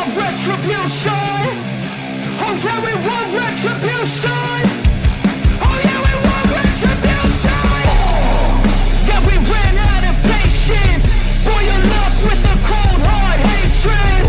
want retribution. Oh yeah, we want retribution. Oh yeah, we want retribution. Yeah, we ran out of patience. Boil up with the cold hard hatred.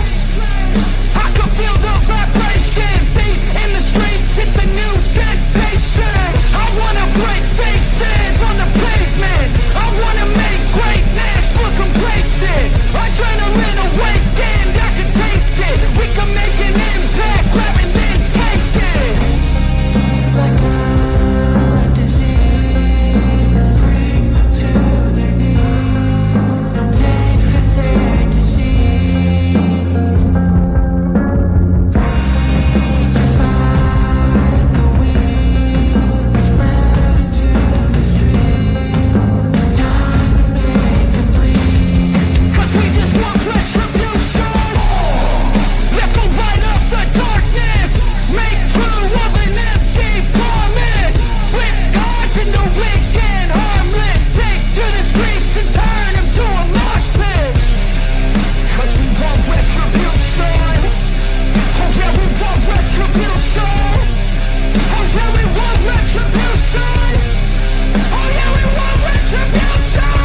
I can feel the vibration. Deep in the streets, it's a new sensation. I wanna break faces on the pavement. I wanna make greatness look complacent. Adrenaline awakened, I can taste it. We can make an impact, grab and then take it. Like a disease, bring them to their knees. Take for their disease. Just like a weed, spread into the streets. It's time to make them bleed. 'Cause we just want retribution. Let's go light up the darkness. Make true of an empty promise. With gods in the weekend, harmless. Take to the streets and turn them to a mosh pit. 'Cause we want retribution. Oh yeah, we want retribution. Oh yeah, we want retribution. Oh yeah, we want retribution.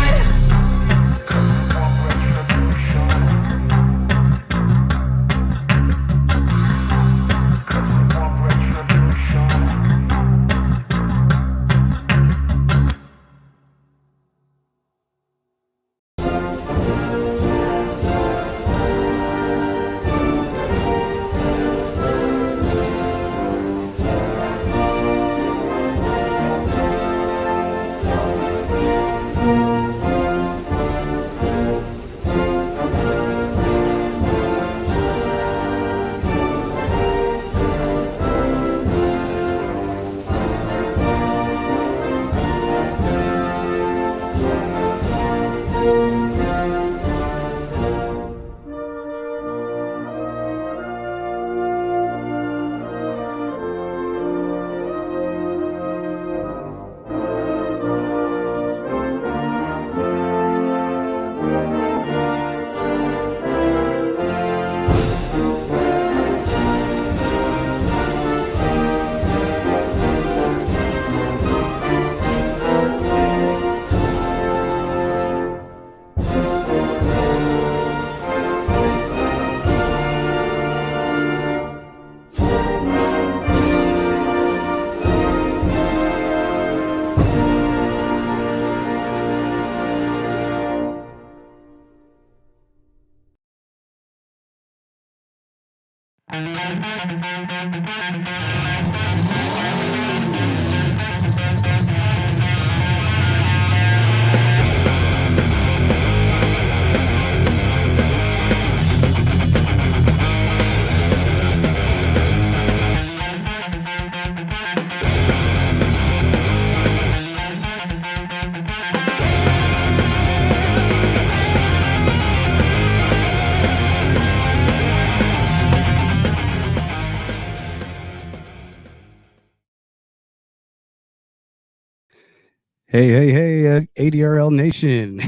Hey, ADRL Nation.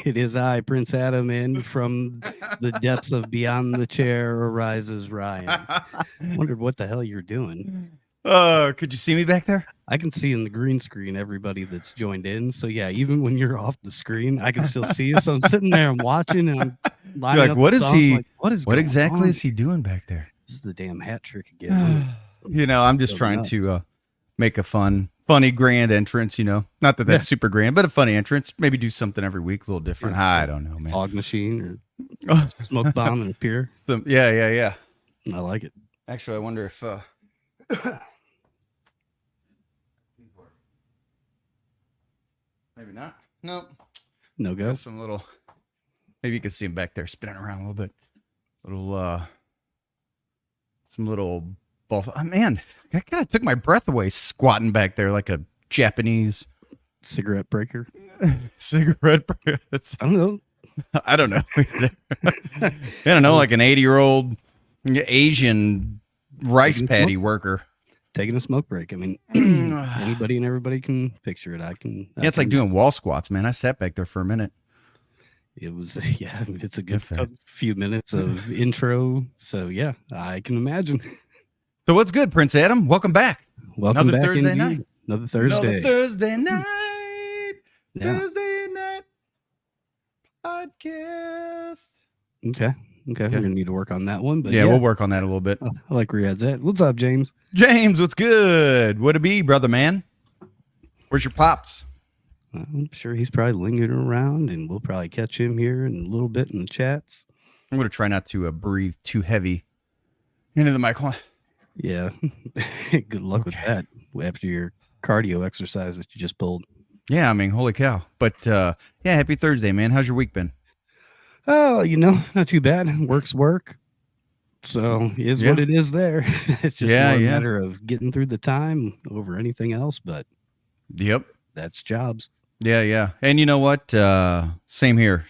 It is I, Prince Adam, and from the depths of beyond the chair arises Ryan. Wondered what the hell you're doing. Could you see me back there? I can see in the green screen everybody that's joined in. So yeah, even when you're off the screen, I can still see you. So I'm sitting there and watching, and I'm lining Like, up what the is songs, he? like, What exactly on? is he doing back there? This is the damn hat trick again. You know, I'm just trying to make a funny, grand entrance. You know, not that that's super grand, but a funny entrance. Maybe do something every week, a little different. I don't know, man. Fog machine or smoke bomb and a pier. Yeah. I like it. Actually, I wonder if maybe not. Nope. No go. Got some little. Maybe you can see him back there spinning around a little bit. Some little ball. Oh, man, that kind of took my breath away squatting back there like a Japanese cigarette breaker. Cigarette breaker. I don't know. I don't know. I don't know, like an 80-year-old Asian rice paddy worker. Taking a smoke break. I mean, anybody and everybody can picture it. Yeah, it's like doing wall squats, man. I sat back there for a minute. It was, yeah, I mean, it's a good If that. few minutes of intro. So, yeah, I can imagine. So what's good, Prince Adam? Welcome back. Welcome Another back Thursday indeed. night. Another Thursday. Another Thursday night. Yeah. Thursday night podcast. Okay. We're going to need to work on that one. But Yeah, we'll work on that a little bit. I like where your head's at. What's up, James? James, what's good? What it be, brother man? Where's your pops? I'm sure he's probably lingering around, and we'll probably catch him here in a little bit in the chats. I'm going to try not to breathe too heavy into the mic. Yeah. Good luck with that after your cardio exercise that you just pulled. Yeah, I mean, holy cow. But yeah, happy Thursday, man. How's your week been? Oh, not too bad. Work's work. So is what it is there. It's just a matter of getting through the time over anything else, but yep, that's jobs. Yeah. And you know what? Same here,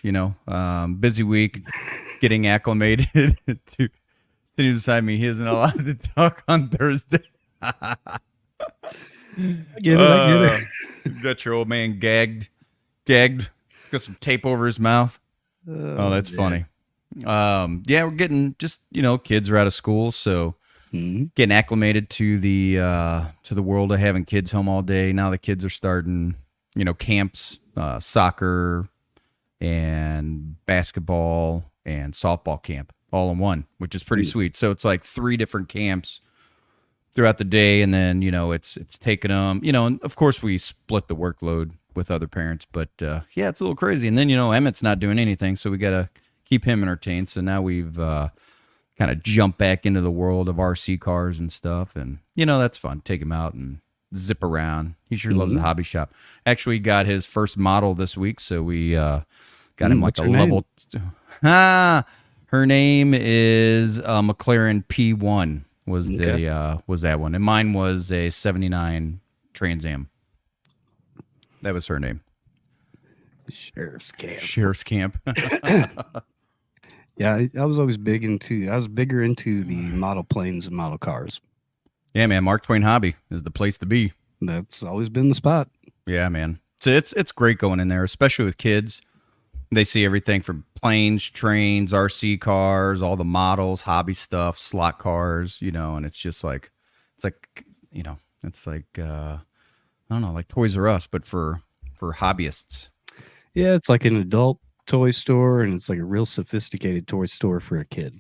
busy week, getting acclimated to sitting beside me. He isn't allowed to talk on Thursday. I get it. Got your old man gagged, got some tape over his mouth. Oh, that's funny. Yeah, we're getting just, kids are out of school. So getting acclimated to the world of having kids home all day. Now the kids are starting, camps, soccer and basketball and softball camp all in one, which is pretty sweet. So it's like 3 different camps throughout the day. And then, it's taking them, and of course we split the workload with other parents, but yeah, it's a little crazy. And then, Emmett's not doing anything. So we got to keep him entertained. So now we've kind of jumped back into the world of RC cars and stuff. And, that's fun. Take him out and zip around. He sure loves the hobby shop. Actually got his first model this week. So we got him like a level. Her name is McLaren P1 was that one. And mine was a 79 Trans Am. That was her name. Sheriff's Camp. Yeah, I was always bigger into the model planes and model cars. Yeah, man. Mark Twain Hobby is the place to be. That's always been the spot. Yeah, man. So it's great going in there, especially with kids. They see everything from planes, trains, RC cars, all the models, hobby stuff, slot cars, and it's just like, I don't know, like Toys R Us, but for hobbyists. Yeah, it's like an adult toy store, and it's like a real sophisticated toy store for a kid.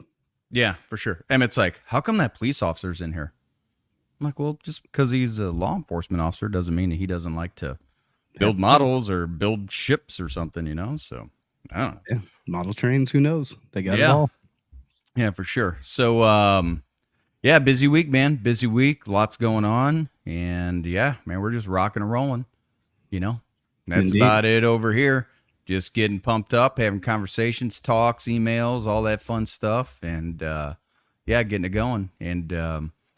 Yeah, for sure. And it's like, how come that police officer's in here? I'm like, well, just because he's a law enforcement officer doesn't mean that he doesn't like to build models or build ships or something, So, I don't know. Yeah, model trains, who knows? They got it all. Yeah, for sure. So, yeah, busy week, man. Busy week. Lots going on. And yeah, man, we're just rocking and rolling. That's Indeed. about it over here. Just getting pumped up, having conversations, talks, emails, all that fun stuff. And yeah, getting it going. And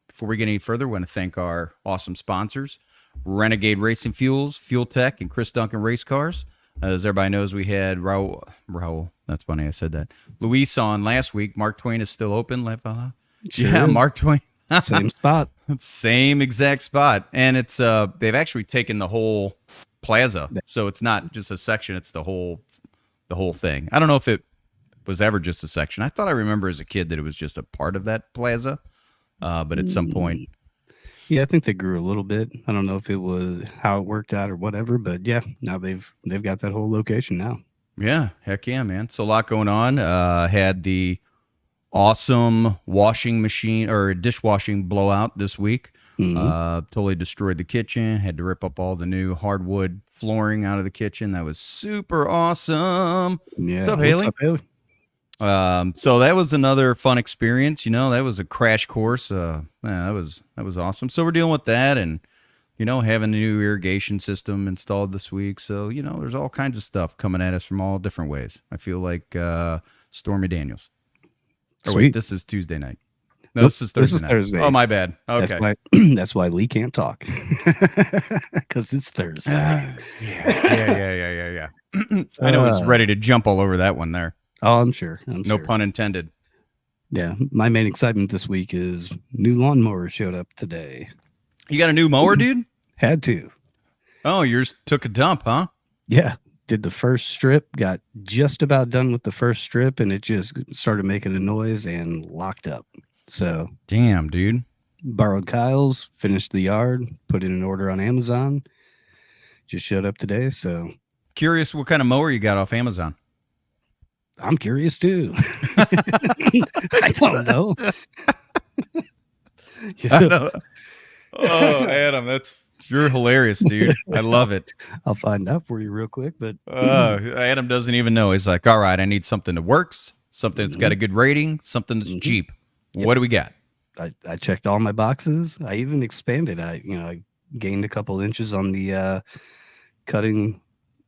before we get any further, I want to thank our awesome sponsors, Renegade Racing Fuels, Fuel Tech, and Chris Duncan Race Cars. As everybody knows, we had Raul. That's funny, I said that. Luis on last week. Mark Twain is still open. Sure. Yeah, Mark Twain. Same spot. Same exact spot. And it's they've actually taken the whole plaza. So it's not just a section, it's the whole thing. I don't know if it was ever just a section. I thought I remember as a kid that it was just a part of that plaza. But at some point. Yeah, I think they grew a little bit. I don't know if it was how it worked out or whatever, but yeah, now they've got that whole location now. Yeah, heck yeah, man. So a lot going on. Had the awesome washing machine or dishwashing blowout this week. Totally destroyed the kitchen. Had to rip up all the new hardwood flooring out of the kitchen. That was super awesome. Yeah. What's up, Haley? So that was another fun experience. That was a crash course. That was awesome. So we're dealing with that and, having a new irrigation system installed this week. So, there's all kinds of stuff coming at us from all different ways. I feel like Stormy Daniels. Or wait, this is Tuesday night. No, this is Thursday night. Thursday. Oh, my bad. Okay. That's why Lee can't talk. Because it's Thursday. Yeah. I know he's ready to jump all over that one there. Oh, I'm sure. No pun intended. Yeah. My main excitement this week is new lawnmower showed up today. You got a new mower, dude? Had to. Oh, yours took a dump, huh? Yeah. Did the first strip, got just about done with the first strip, and it just started making a noise and locked up. So Damn, dude. borrowed Kyle's, finished the yard, put in an order on Amazon. Just showed up today, so Curious what kind of mower you got off Amazon. I'm curious too. I don't know. I know. Oh, Adam, you're hilarious, dude. I love it. I'll find out for you real quick, but Adam doesn't even know. He's like, all right, I need something that works, something that's got a good rating, something that's cheap. Yep. What do we got? I checked all my boxes. I even expanded. I gained a couple inches on the cutting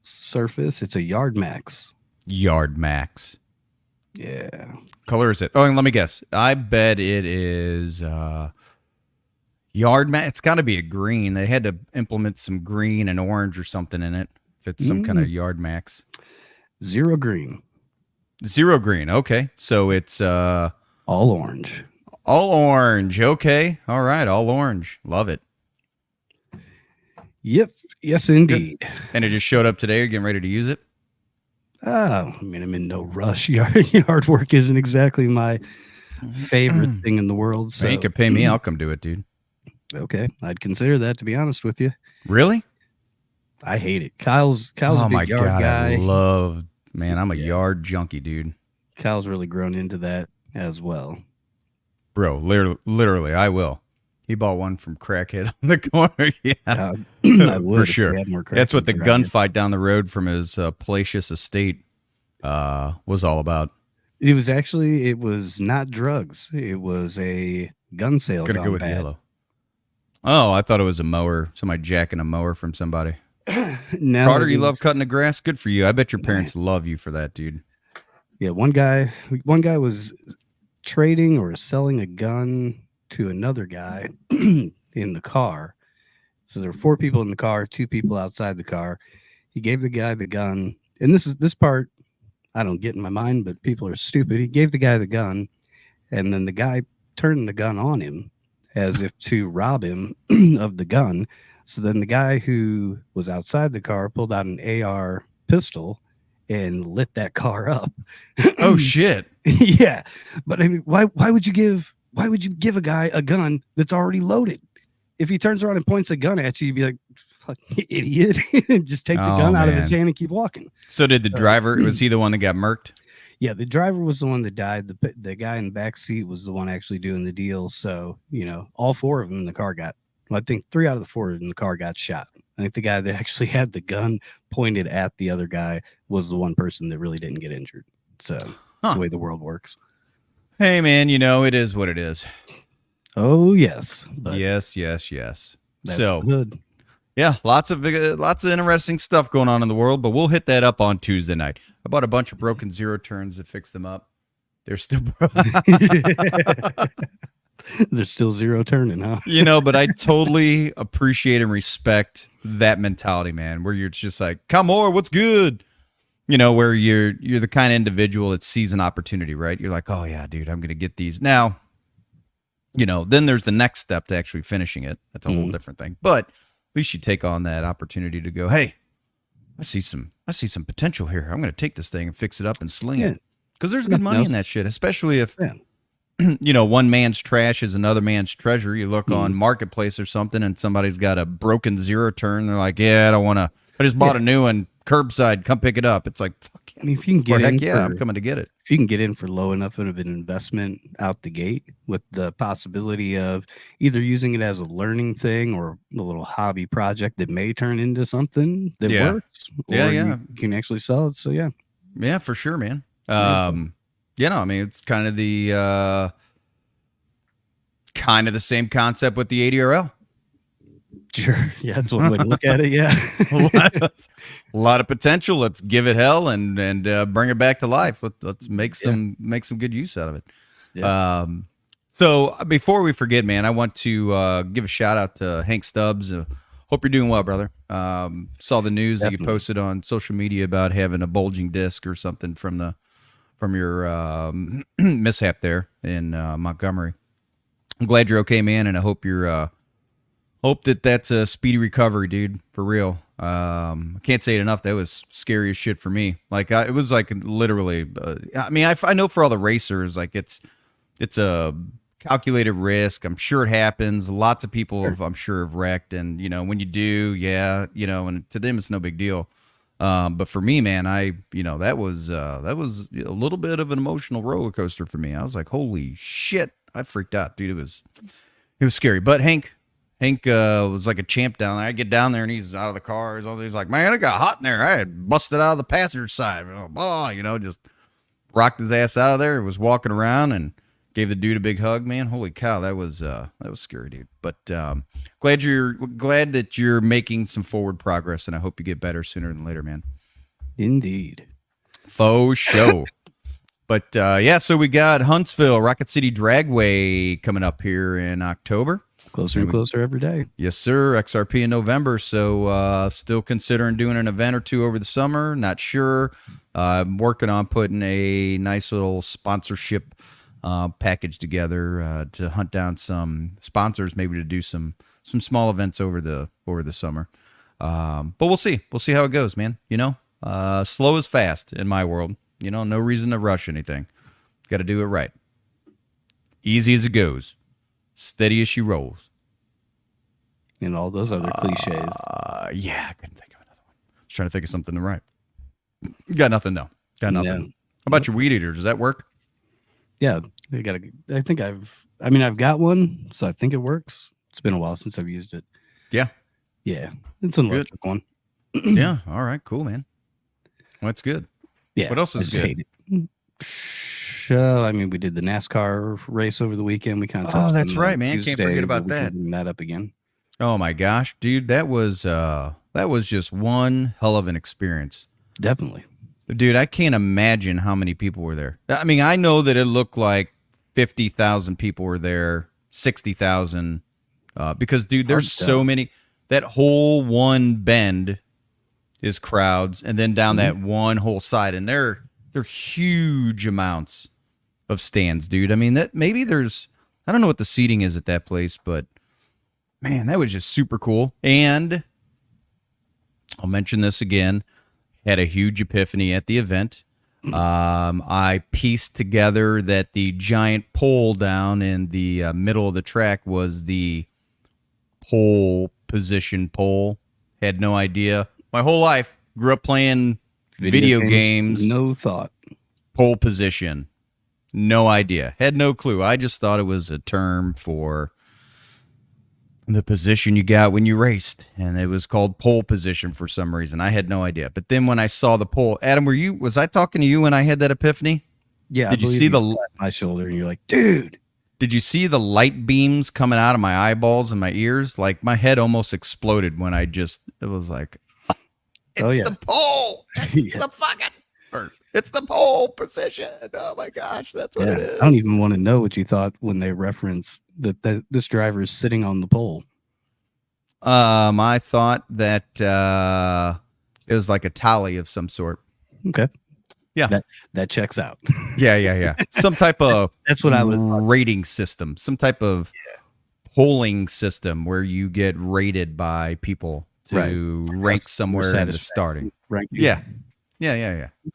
surface. It's a Yard Max. Yard Max. Yeah. Color is it? Oh, and let me guess. I bet it is Yard Max. It's got to be a green. They had to implement some green and orange or something in it. If it's some kind of Yard Max. Zero green. Zero green. Okay. So it's all orange. All orange. Okay. All right. All orange. Love it. Yep. Yes, indeed. Good. And it just showed up today. You're getting ready to use it? Oh, I mean, I'm in no rush. Yard work isn't exactly my favorite thing in the world. So you could pay me. I'll come do it, dude. Okay. I'd consider that, to be honest with you. Really? I hate it. Kyle's a big yard guy. I'm a yard junkie, dude. Kyle's really grown into that as well. Bro, literally, I will. He bought one from Crackhead on the corner. Yeah, I would for sure. That's what the gunfight down the road from his palatial estate was all about. It was not drugs. It was a gun sale. Gonna go with yellow. Oh, I thought it was a mower. Somebody jacking a mower from somebody. No, Carter, you love cutting the grass. Good for you. I bet your parents love you for that, dude. Yeah, one guy was trading or selling a gun to another guy in the car. So there were 4 people in the car, 2 people outside the car. He gave the guy the gun, and this part I don't get in my mind, but people are stupid. He gave the guy the gun, and then the guy turned the gun on him as if to rob him of the gun. So then the guy who was outside the car pulled out an AR pistol and lit that car up. Oh shit. Yeah. But I mean, why would you give a guy a gun that's already loaded? If he turns around and points a gun at you, you'd be like, fuck, idiot. Just take the gun out of his hand and keep walking. So did the driver, was he the one that got murked? Yeah, the driver was the one that died. The guy in the back seat was the one actually doing the deal. So, all 4 of them in the car I think 3 out of the 4 in the car got shot. I think the guy that actually had the gun pointed at the other guy was the one person that really didn't get injured. So that's the way the world works. Hey, man, it is what it is. Oh, yes. Yes. So good. Yeah, lots of interesting stuff going on in the world, but we'll hit that up on Tuesday night. I bought a bunch of broken zero turns to fix them up. They're still There's still zero turning, huh? But I totally appreciate and respect that mentality, man, where you're just like, come on, what's good? Where you're the kind of individual that sees an opportunity, right? You're like, oh yeah, dude, I'm going to get these. Now, then there's the next step to actually finishing it. That's a whole different thing. But at least you take on that opportunity to go, hey, I see some potential here. I'm going to take this thing and fix it up and sling it. Because there's good money in that shit, especially if, one man's trash is another man's treasure. You look on Marketplace or something and somebody's got a broken zero turn. They're like, yeah, I just bought a new one, curbside, come pick it up. It's like, fuck yeah. I mean, if you can get I'm coming to get it. If you can get in for low enough of an investment out the gate with the possibility of either using it as a learning thing or a little hobby project that may turn into something that works. Or you can actually sell it. So yeah. Yeah, for sure, man. It's kind of the same concept with the ADRL. Sure. Yeah, that's one way to look at it. Yeah. a lot of potential. Let's give it hell and bring it back to life. Let's make some good use out of it. Yeah. So before we forget, man, I want to give a shout out to Hank Stubbs. Hope you're doing well, brother. Saw the news that you posted on social media about having a bulging disc or something from your mishap there in Montgomery. I'm glad you're okay, man, and I hope you're Hope that that's a speedy recovery, dude. For real. I can't say it enough. That was scary as shit for me. Like it was like literally. I mean, I know for all the racers, like it's a calculated risk. I'm sure it happens. Lots of people I'm sure have wrecked, and when you do, and to them it's no big deal. But for me, man, that was a little bit of an emotional roller coaster for me. I was like, holy shit, I freaked out, dude. It was scary. But Hank was like a champ down there. I get down there and he's out of the car. He's like, man, it got hot in there. I had busted out of the passenger side. Just rocked his ass out of there. Was walking around and gave the dude a big hug, man. Holy cow, that was scary, dude. But glad that you're making some forward progress, and I hope you get better sooner than later, man. Indeed. Faux show. But so we got Huntsville, Rocket City Dragway coming up here in October. Closer and closer every day. Yes, sir. XRP in November. So still considering doing an event or two over the summer. Not sure. I'm working on putting a nice little sponsorship package together to hunt down some sponsors, maybe to do some small events over the summer. But we'll see. We'll see how it goes, man. Slow is fast in my world. No reason to rush anything. Got to do it right. Easy as it goes. Steady as she rolls. And all those other cliches. Yeah, I couldn't think of another one. I was trying to think of something to write. Got nothing, though. Got nothing. No. How about your weed eater? Does that work? Yeah, I've got one, so I think it works. It's been a while since I've used it. Yeah. Yeah, it's an electric one. Yeah. All right. Cool, man. Well, that's good. Yeah. What else is good? We did the NASCAR race over the weekend. We kind of. Oh, that's right, man. Can't forget about that. Bring that up again. Oh my gosh, dude, that was just one hell of an experience. Definitely. Dude, I can't imagine how many people were there. I mean, I know that it looked like 50,000 people were there, 60,000, because, dude, there's so many. That whole one bend is crowds, and then down that one whole side, and they're huge amounts of stands, dude. I mean, that maybe I don't know what the seating is at that place, but man, that was just super cool. And I'll mention this again. Had a huge epiphany at the event. I pieced together that the giant pole down in the middle of the track was the pole position pole. Had no idea. My whole life, grew up playing video games. No thought. Pole position. No idea. Had no clue. I just thought it was a term for the position you got when you raced, and it was called pole position for some reason. I had no idea. But then when I saw the pole, Adam, was I talking to you when I had that epiphany? Yeah. Did you see my shoulder and you're like, dude, did you see the light beams coming out of my eyeballs and my ears? Like my head almost exploded when it was like, it's the pole. It's the fucking, it's the pole position. Oh my gosh. That's what it is. I don't even want to know what you thought when they referenced that this driver is sitting on the pole. I thought that it was like a tally of some sort. Okay. Yeah. That checks out. Yeah. Some type of that's what I was rating system, some type of polling system where you get rated by people to rank somewhere in the starting. Yeah.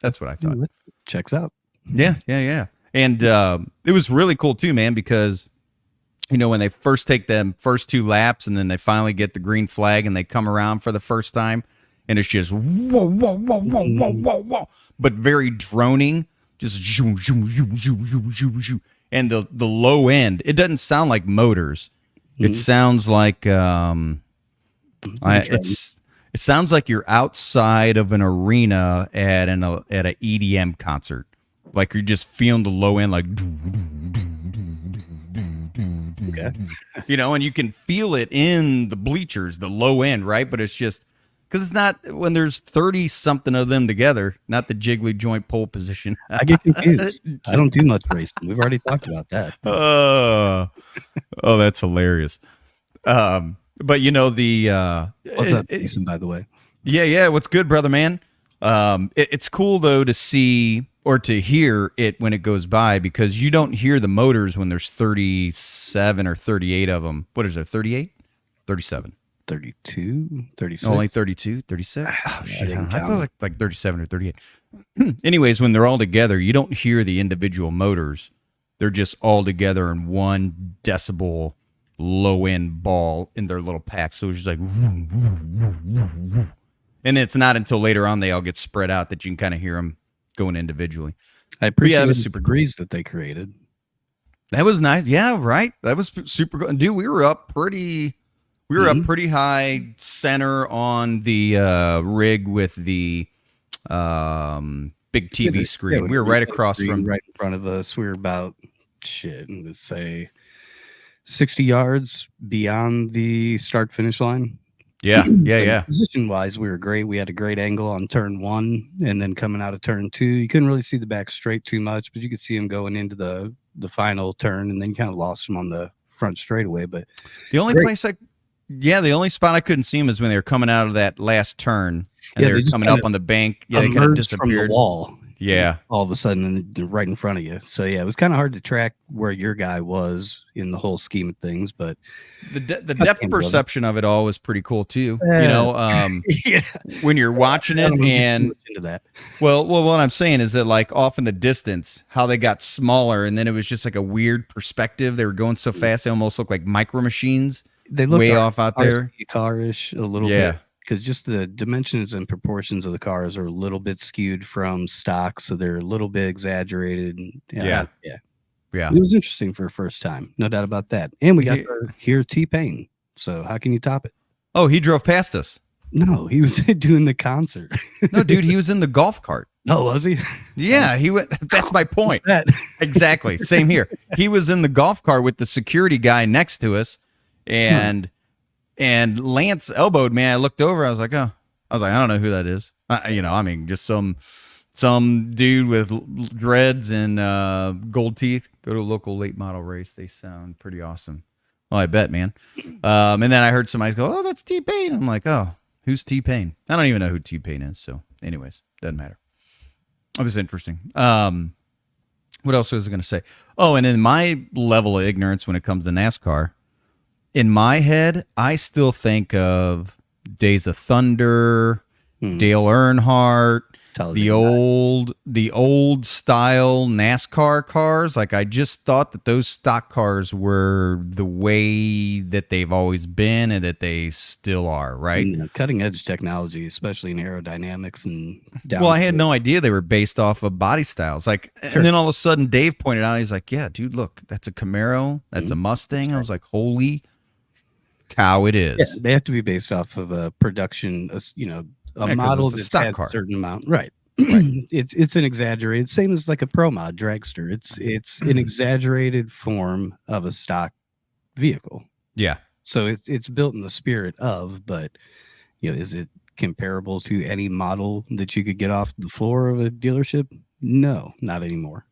That's what I thought. Checks out. Yeah. And it was really cool too, man, because when they first take them first two laps and then they finally get the green flag and they come around for the first time and it's just whoa, but very droning, just zoom, zoom, zoom, zoom, zoom, zoom, zoom. And the low end, it doesn't sound like motors. It sounds like it sounds like you're outside of an arena at an EDM concert. Like you're just feeling the low end, like, and you can feel it in the bleachers, the low end, right? But it's just because it's not when there's 30 something of them together, not the jiggly joint pole position. I get confused. I don't do much racing. We've already talked about that. Oh, that's hilarious. But what's up, Jason, by the way? Yeah. What's good, brother, man? It's cool though to see or to hear it when it goes by, because you don't hear the motors when there's 37 or 38 of them. What is there, 38? 37. 32, 36. Only 32, 36? Oh, shit. didn't I count. thought like 37 or 38. Anyways, when they're all together, you don't hear the individual motors. They're just all together in 1 decibel low-end ball in their little pack. So it's just like... And it's not until later on they all get spread out that you can kind of hear them going individually. I appreciate that was the super breeze that they created. That was nice. Yeah, right. That was super good. Dude, we were up pretty high center on the rig with the big TV screen. We were right across from right in front of us. We were about let's say 60 yards beyond the start finish line. Yeah. Position wise, we were great. We had a great angle on turn 1, and then coming out of turn 2, you couldn't really see the back straight too much, but you could see him going into the final turn, and then you kind of lost him on the front straightaway. But the only the only spot I couldn't see him is when they were coming out of that last turn, and they were coming up on the bank. Yeah, they kind of disappeared from the wall. Yeah, all of a sudden, and right in front of you. So yeah, it was kind of hard to track where your guy was in the whole scheme of things. But the depth perception of it all was pretty cool too. Yeah. When you're watching it, and into that. Well, what I'm saying is that like off in the distance, how they got smaller, and then it was just like a weird perspective. They were going so fast, they almost looked like micro machines. They looked way off out there, car-ish a little bit. Because just the dimensions and proportions of the cars are a little bit skewed from stock, so they're a little bit exaggerated. Yeah. It was interesting for a first time, no doubt about that. And we got to hear T-Pain, so how can you top it? Oh, he drove past us. No, he was doing the concert. No, dude, he was in the golf cart. Oh, was he? Yeah, he went. That's my point. Exactly. Same here. He was in the golf cart with the security guy next to us, and Lance elbowed me. I looked over. I was like, I don't know who that is. Just some dude with dreads and gold teeth. Go to a local late model race. They sound pretty awesome. Well, I bet, man. And then I heard somebody go, "Oh, that's T-Pain." I'm like, "Oh, who's T-Pain?" I don't even know who T-Pain is. So, anyways, doesn't matter. It was interesting. What else was I going to say? Oh, and in my level of ignorance when it comes to NASCAR, in my head, I still think of Days of Thunder, Dale Earnhardt, the old style NASCAR cars. Like, I just thought that those stock cars were the way that they've always been and that they still are, right? Cutting edge technology, especially in aerodynamics and well, I had no idea they were based off of body styles. Like, and then all of a sudden Dave pointed out, he's like, "Yeah, dude, look, that's a Camaro, that's a Mustang." I was like, "Holy cow, it is." Yeah, they have to be based off of a production, a model that's stock had car. a certain amount, right? It's an exaggerated, same as like a pro mod dragster. It's an exaggerated form of a stock vehicle. Yeah. So it's built in the spirit of, but is it comparable to any model that you could get off the floor of a dealership? No, not anymore.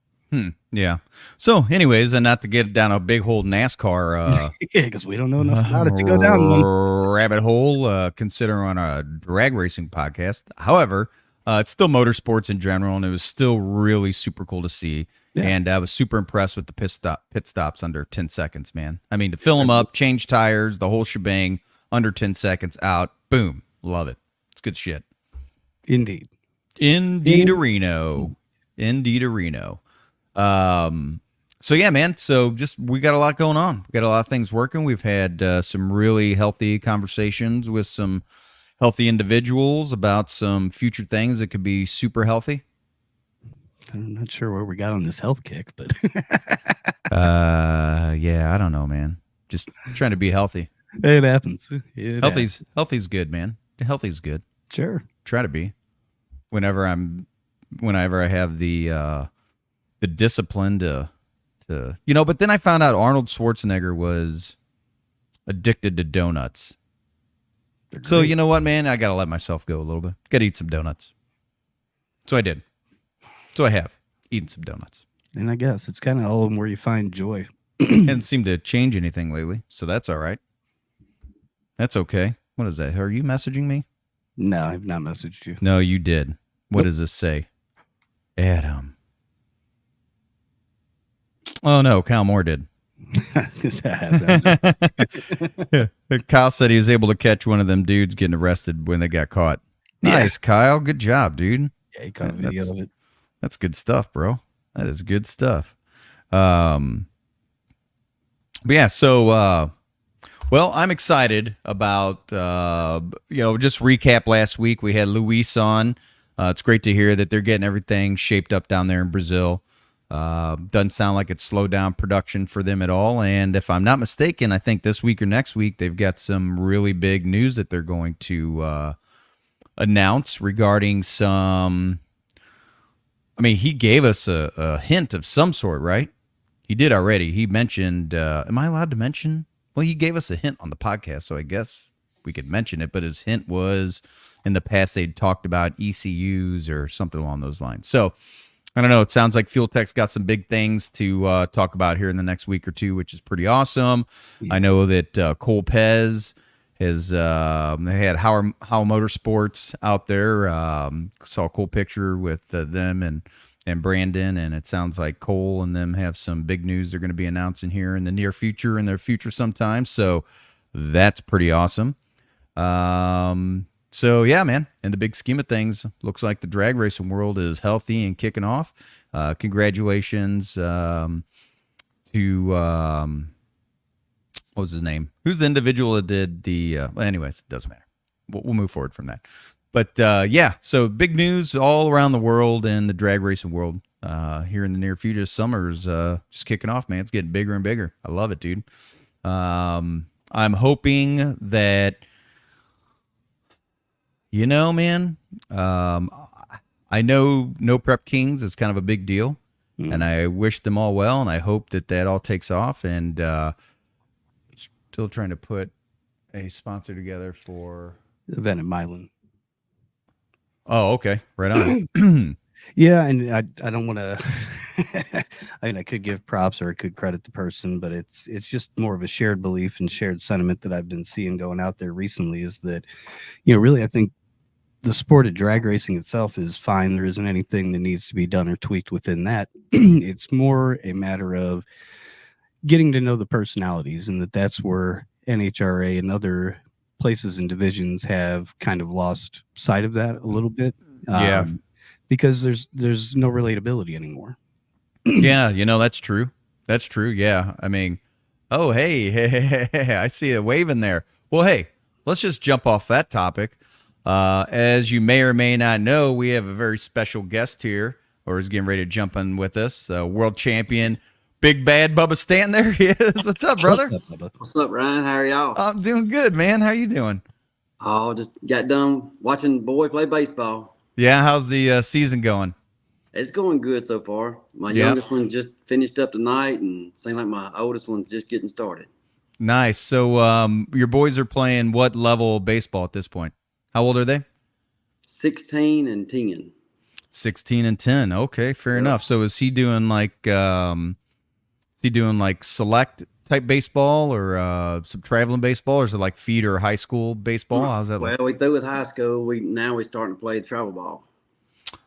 Yeah. So, anyways, and not to get down a big hole NASCAR, because we don't know enough about it to go down one rabbit hole. Consider on a drag racing podcast. However, it's still motorsports in general, and it was still really super cool to see. Yeah. And I was super impressed with the pit stops under 10 seconds, man. I mean, to fill them up, change tires, the whole shebang, under 10 seconds out. Boom. Love it. It's good shit. Indeed. Indeed-a-reno. So yeah, man. So we got a lot going on. We got a lot of things working. We've had some really healthy conversations with some healthy individuals about some future things that could be super healthy. I'm not sure where we got on this health kick, but yeah, I don't know, man. Just trying to be healthy. It happens. Healthy's good, man. Healthy's good. Sure. Try to be. Whenever I have the discipline to but then I found out Arnold Schwarzenegger was addicted to donuts. So you know what, man? I got to let myself go a little bit. Got to eat some donuts. So I did. So I have eaten some donuts. And I guess it's kind of all where you find joy. Hasn't seemed to change anything lately, so that's all right. That's okay. What is that? Are you messaging me? No, I've not messaged you. No, you did. What does this say? Adam. Oh, no, Cal Moore did. Kyle said he was able to catch one of them dudes getting arrested when they got caught. Nice, Kyle. Good job, dude. Yeah, he caught a video of it. That's good stuff, bro. That is good stuff. But yeah, so well, I'm excited about just recap last week. We had Luis on. It's great to hear that they're getting everything shaped up down there in Brazil. Doesn't sound like it's slowed down production for them at all. And if I'm not mistaken, I think this week or next week they've got some really big news that they're going to announce regarding some. I mean, he gave us a hint of some sort, right? He did already. He mentioned, am I allowed to mention? Well, he gave us a hint on the podcast, so I guess we could mention it. But his hint was in the past they'd talked about ECUs or something along those lines. So I don't know. It sounds like Fuel Tech's got some big things to talk about here in the next week or two, which is pretty awesome. Yeah. I know that Cole Pez has they had How Motorsports out there. Saw a cool picture with them and Brandon, and it sounds like Cole and them have some big news they're going to be announcing here in the near future, in their future sometime. So that's pretty awesome. So yeah, man, in the big scheme of things, looks like the drag racing world is healthy and kicking off. Congratulations to what was his name? Who's the individual that did the? Well, anyways, it doesn't matter. We'll move forward from that. But yeah, so big news all around the world and the drag racing world here in the near future. Summer's just kicking off, man. It's getting bigger and bigger. I love it, dude. I'm hoping that, man, I know No Prep Kings is kind of a big deal, and I wish them all well, and I hope that all takes off, and still trying to put a sponsor together for the event in Milan. Oh, okay. Right on. Yeah, and I don't want to I mean, I could give props or I could credit the person, but it's just more of a shared belief and shared sentiment that I've been seeing going out there recently is that, really, I think the sport of drag racing itself is fine. There isn't anything that needs to be done or tweaked within that. It's more a matter of getting to know the personalities, and that's where NHRA and other places and divisions have kind of lost sight of that a little bit. Because there's no relatability anymore. Yeah, that's true. That's true. Yeah. I mean, oh, hey, I see a wave in there. Well, hey, let's just jump off that topic. As you may or may not know, we have a very special guest here, or is getting ready to jump in with us, world champion, big bad Bubba Stanton. There he is. What's up, brother? What's up, Ryan? How are y'all? I'm doing good, man. How you doing? Oh, just got done watching boy play baseball. Yeah, how's the season going? It's going good so far. My youngest one just finished up tonight, and seems like my oldest one's just getting started. Nice. So your boys are playing what level of baseball at this point? How old are they? 16 and 10. 16 and 10. Okay, fair enough. So is he doing like select type baseball or some traveling baseball, or is it like feeder or high school baseball? How's that? Well, we threw with high school. We're starting to play the travel ball.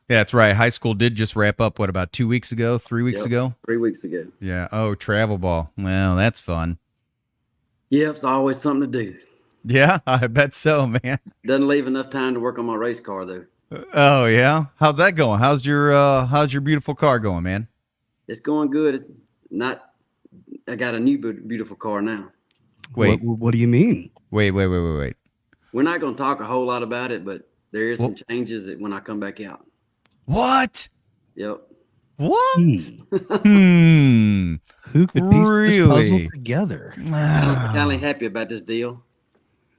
Yeah, that's right. High school did just wrap up, about 2 weeks ago, 3 weeks ago? 3 weeks ago. Yeah. Oh, travel ball. Well, that's fun. Yeah, it's always something to do. Yeah, I bet so, man. Doesn't leave enough time to work on my race car, though. Oh, yeah? How's that going? How's your beautiful car going, man? It's going good. It's not. I got a new beautiful car now. Wait. What do you mean? Wait. We're not going to talk a whole lot about it, but there is some changes when I come back out. What? Yep. What? Who could piece this puzzle together? I'm kind of happy about this deal.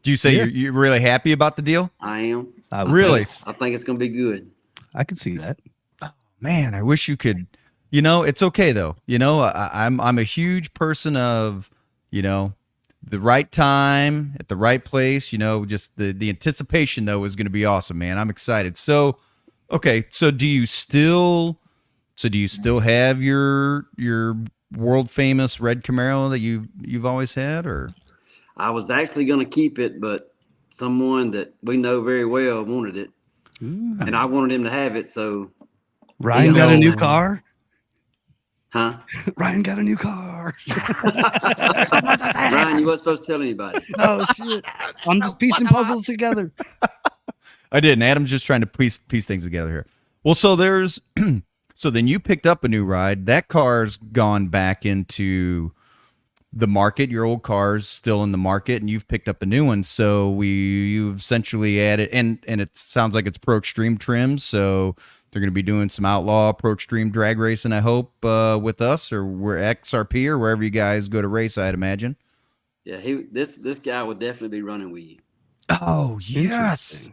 Do you say you're really happy about the deal? I am. Really? I think it's going to be good. I could see that. Oh, man, I wish you could. It's okay though. I'm a huge person of, the right time at the right place. Just the anticipation though is going to be awesome, man. I'm excited. So, okay. So do you still have your world famous red Camaro that you've always had, or? I was actually going to keep it, but someone that we know very well wanted it, and I wanted him to have it. So Ryan got a new car. Huh? Ryan got a new car. Ryan, you weren't supposed to tell anybody. Oh shit! I'm just piecing puzzles together. I didn't. Adam's just trying to piece things together here. Well, so there's so then you picked up a new ride. That car's gone back into the market. Your old car's still in the market, and you've picked up a new one. So you've essentially added, and it sounds like it's Pro Extreme trims. So they're going to be doing some outlaw Pro Extreme drag racing, I hope, with us, or we're XRP or wherever you guys go to race, I'd imagine. Yeah, this guy would definitely be running with you. Oh yes,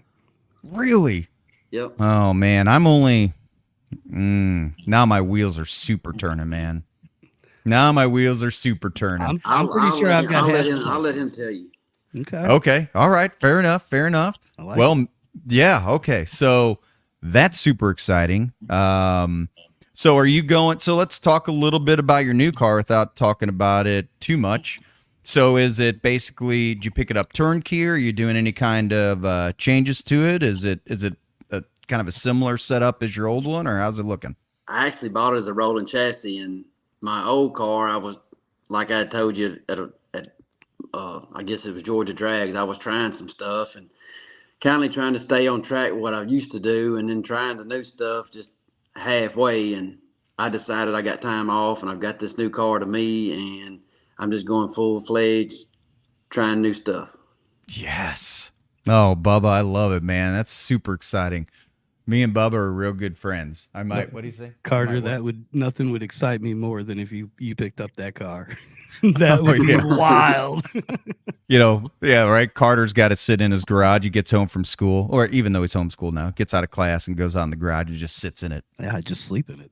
really? Yep. Oh man, I'm only now my wheels are super turning, man. Now my wheels are super turning. I'm pretty sure I've got I'll let him tell you. Okay. All right. Fair enough. Well, yeah. Okay. So that's super exciting. So are you going? So let's talk a little bit about your new car without talking about it too much. So is it basically, did you pick it up turnkey, or are you doing any kind of changes to it? Is it a kind of a similar setup as your old one, or how's it looking? I actually bought it as a rolling chassis, and my old car, I was, like I told you at I guess it was Georgia Drags, I was trying some stuff and kind of trying to stay on track with what I used to do, and then trying the new stuff just halfway. And I decided I got time off, and I've got this new car to me, and I'm just going full-fledged trying new stuff. Yes. Oh, Bubba, I love it, man. That's super exciting. Me and Bubba are real good friends. I might. What do you say, Carter? Nothing would excite me more than if you picked up that car. That would be wild. Yeah, right. Carter's got to sit in his garage. He gets home from school, or even though he's homeschooled now, gets out of class and goes out in the garage and just sits in it. Yeah, I just sleep in it.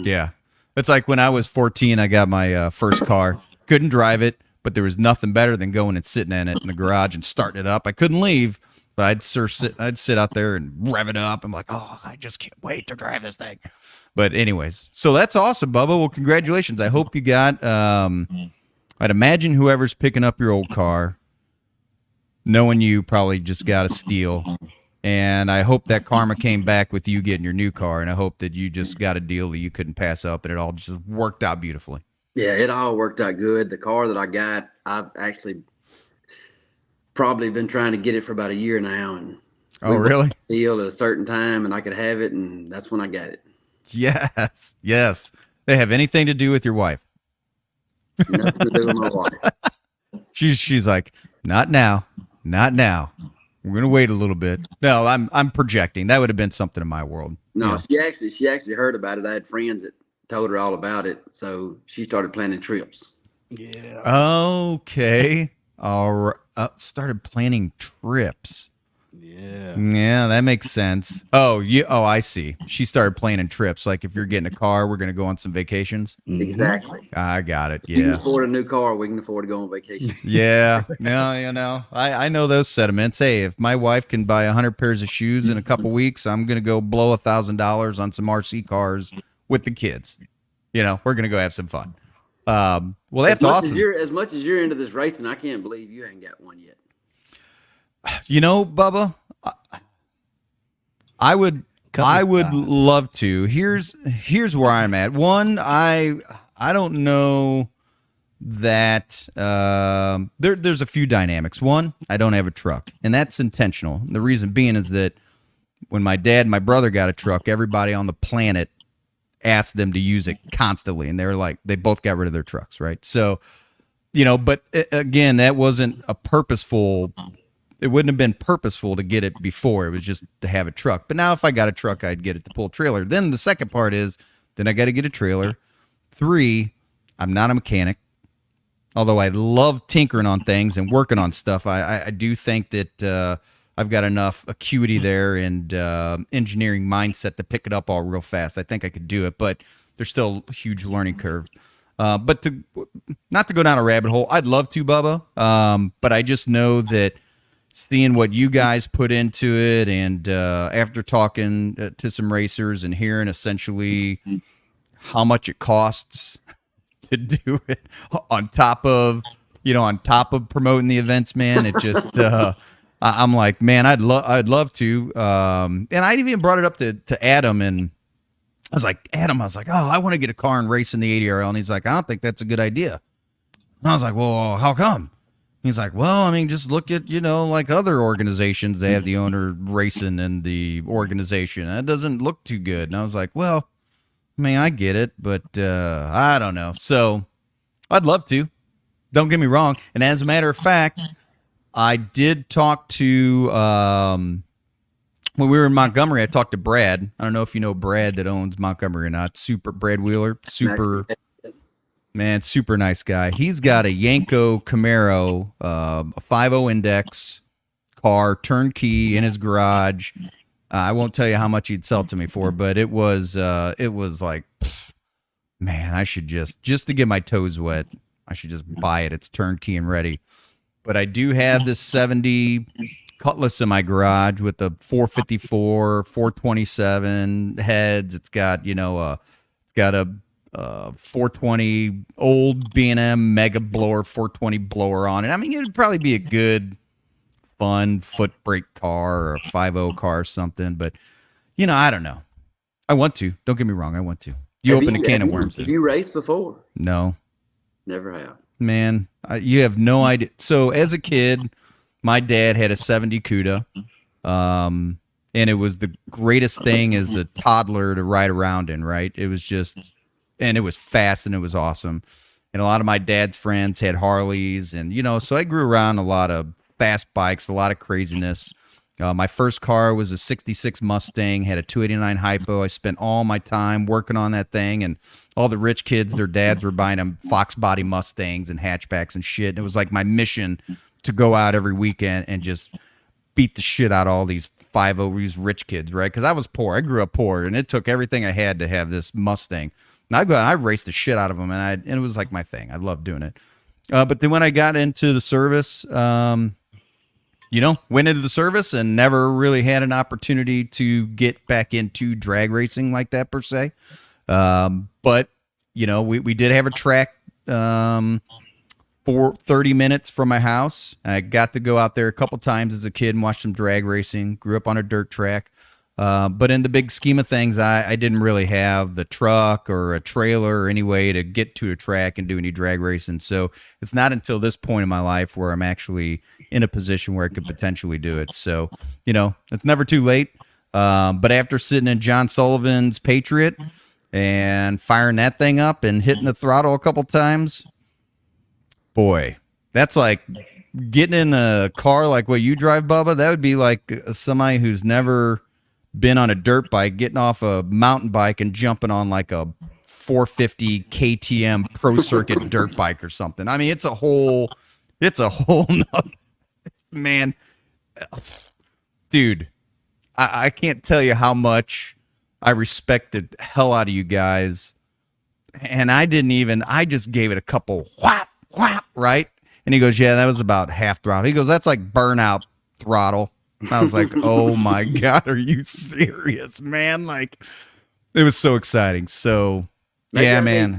Yeah, it's like when I was 14, I got my first car. Couldn't drive it, but there was nothing better than going and sitting in it in the garage and starting it up. I couldn't leave. But I'd sit out there and rev it up. I'm like, oh, I just can't wait to drive this thing. But anyways, so that's awesome, Bubba. Well, congratulations. I hope you got, I'd imagine whoever's picking up your old car, knowing you probably just got a steal. And I hope that karma came back with you getting your new car. And I hope that you just got a deal that you couldn't pass up, and it all just worked out beautifully. Yeah, it all worked out good. The car that I got, I've actually probably been trying to get it for about a year now, and really? Deal at a certain time, and I could have it, and that's when I got it. Yes. They have anything to do with your wife? Nothing to do with my wife. She's like, not now. We're gonna wait a little bit. No, I'm projecting. That would have been something in my world. No, yeah. she actually heard about it. I had friends that told her all about it, so she started planning trips. Yeah. Okay. All right. Started planning trips. Yeah, that makes sense. Oh, I see. She started planning trips. Like, if you're getting a car, we're going to go on some vacations. Exactly. I got it. You can Yeah. afford a new car, we can afford to go on vacation. Yeah. No, I know those sentiments. Hey, if my wife can buy 100 pairs of shoes in a couple weeks, I'm going to go blow $1,000 on some RC cars with the kids. We're going to go have some fun. Well, that's awesome. As much as you're into this racing, I can't believe you ain't got one yet. Bubba, I would love to. Here's where I'm at. One, I don't know that there's a few dynamics. One, I don't have a truck, and that's intentional. The reason being is that when my dad and my brother got a truck, everybody on the planet asked them to use it constantly, and they both got rid of their trucks, right? So, but again, that wasn't it wouldn't have been purposeful to get it before. It was just to have a truck. But now if I got a truck, I'd get it to pull a trailer. Then the second part is, then I got to get a trailer. 3, I'm not a mechanic. Although I love tinkering on things and working on stuff, I do think that I've got enough acuity there and engineering mindset to pick it up all real fast. I think I could do it, but there's still a huge learning curve. But not to go down a rabbit hole, I'd love to, Bubba. But I just know that seeing what you guys put into it, and after talking to some racers and hearing essentially how much it costs to do it on top of promoting the events, man, it just I'm like, man, I'd love to. And I even brought it up to Adam, and I was like, Adam, I was like, oh, I want to get a car and race in the ADRL. And he's like, I don't think that's a good idea. And I was like, well, how come? He's like, well, I mean, just look at, like other organizations. They have the owner racing in the organization. That doesn't look too good. And I was like, well, I mean, I get it, but I don't know. So I'd love to. Don't get me wrong. And as a matter of fact, I did talk to, when we were in Montgomery, I talked to Brad. I don't know if you know Brad that owns Montgomery or not. Brad Wheeler, super nice guy. He's got a Yanko Camaro, a 5.0 index car, turnkey in his garage. I won't tell you how much he'd sell to me for, but it was like, man, I should just to get my toes wet, I should just buy it. It's turnkey and ready. But I do have this 70 Cutlass in my garage with the 454, 427 heads. It's got, it's got a 420 old B&M mega blower, 420 blower on it. I mean, it'd probably be a good, fun foot brake car or a 5.0 car or something. But, I don't know. I want to. Don't get me wrong. I want to. You open a can of worms. Have you raced before? No. Never have. Man, you have no idea. So as a kid, my dad had a 70 Cuda, and it was the greatest thing as a toddler to ride around in, right? It was just, and it was fast and it was awesome. And a lot of my dad's friends had Harleys, and, so I grew around a lot of fast bikes, a lot of craziness. My first car was a 66 Mustang, had a 289 hypo. I spent all my time working on that thing, and all the rich kids, their dads were buying them Fox body Mustangs and hatchbacks and shit. And it was like my mission to go out every weekend and just beat the shit out of all these 5.0, these rich kids, right? Because I was poor. I grew up poor, and it took everything I had to have this Mustang. And I raced the shit out of them, and it was like my thing. I loved doing it. But then when I got into the service, went into the service and never really had an opportunity to get back into drag racing like that per se. But we did have a track for 30 minutes from my house. I got to go out there a couple times as a kid and watch some drag racing. Grew up on a dirt track. But in the big scheme of things, I didn't really have the truck or a trailer or any way to get to a track and do any drag racing. So it's not until this point in my life where I'm actually in a position where I could potentially do it. So, it's never too late. But after sitting in John Sullivan's Patriot and firing that thing up and hitting the throttle a couple times, boy, that's like getting in a car like what you drive, Bubba. That would be like somebody who's never been on a dirt bike, getting off a mountain bike and jumping on like a 450 KTM Pro Circuit dirt bike or something. I mean, it's a whole nother, man, dude, I can't tell you how much I respect the hell out of you guys. And I just gave it a couple whap, whap, right? And he goes, yeah, that was about half throttle. He goes, that's like burnout throttle. I was like, oh my God, are you serious, man? Like, it was so exciting. So, maybe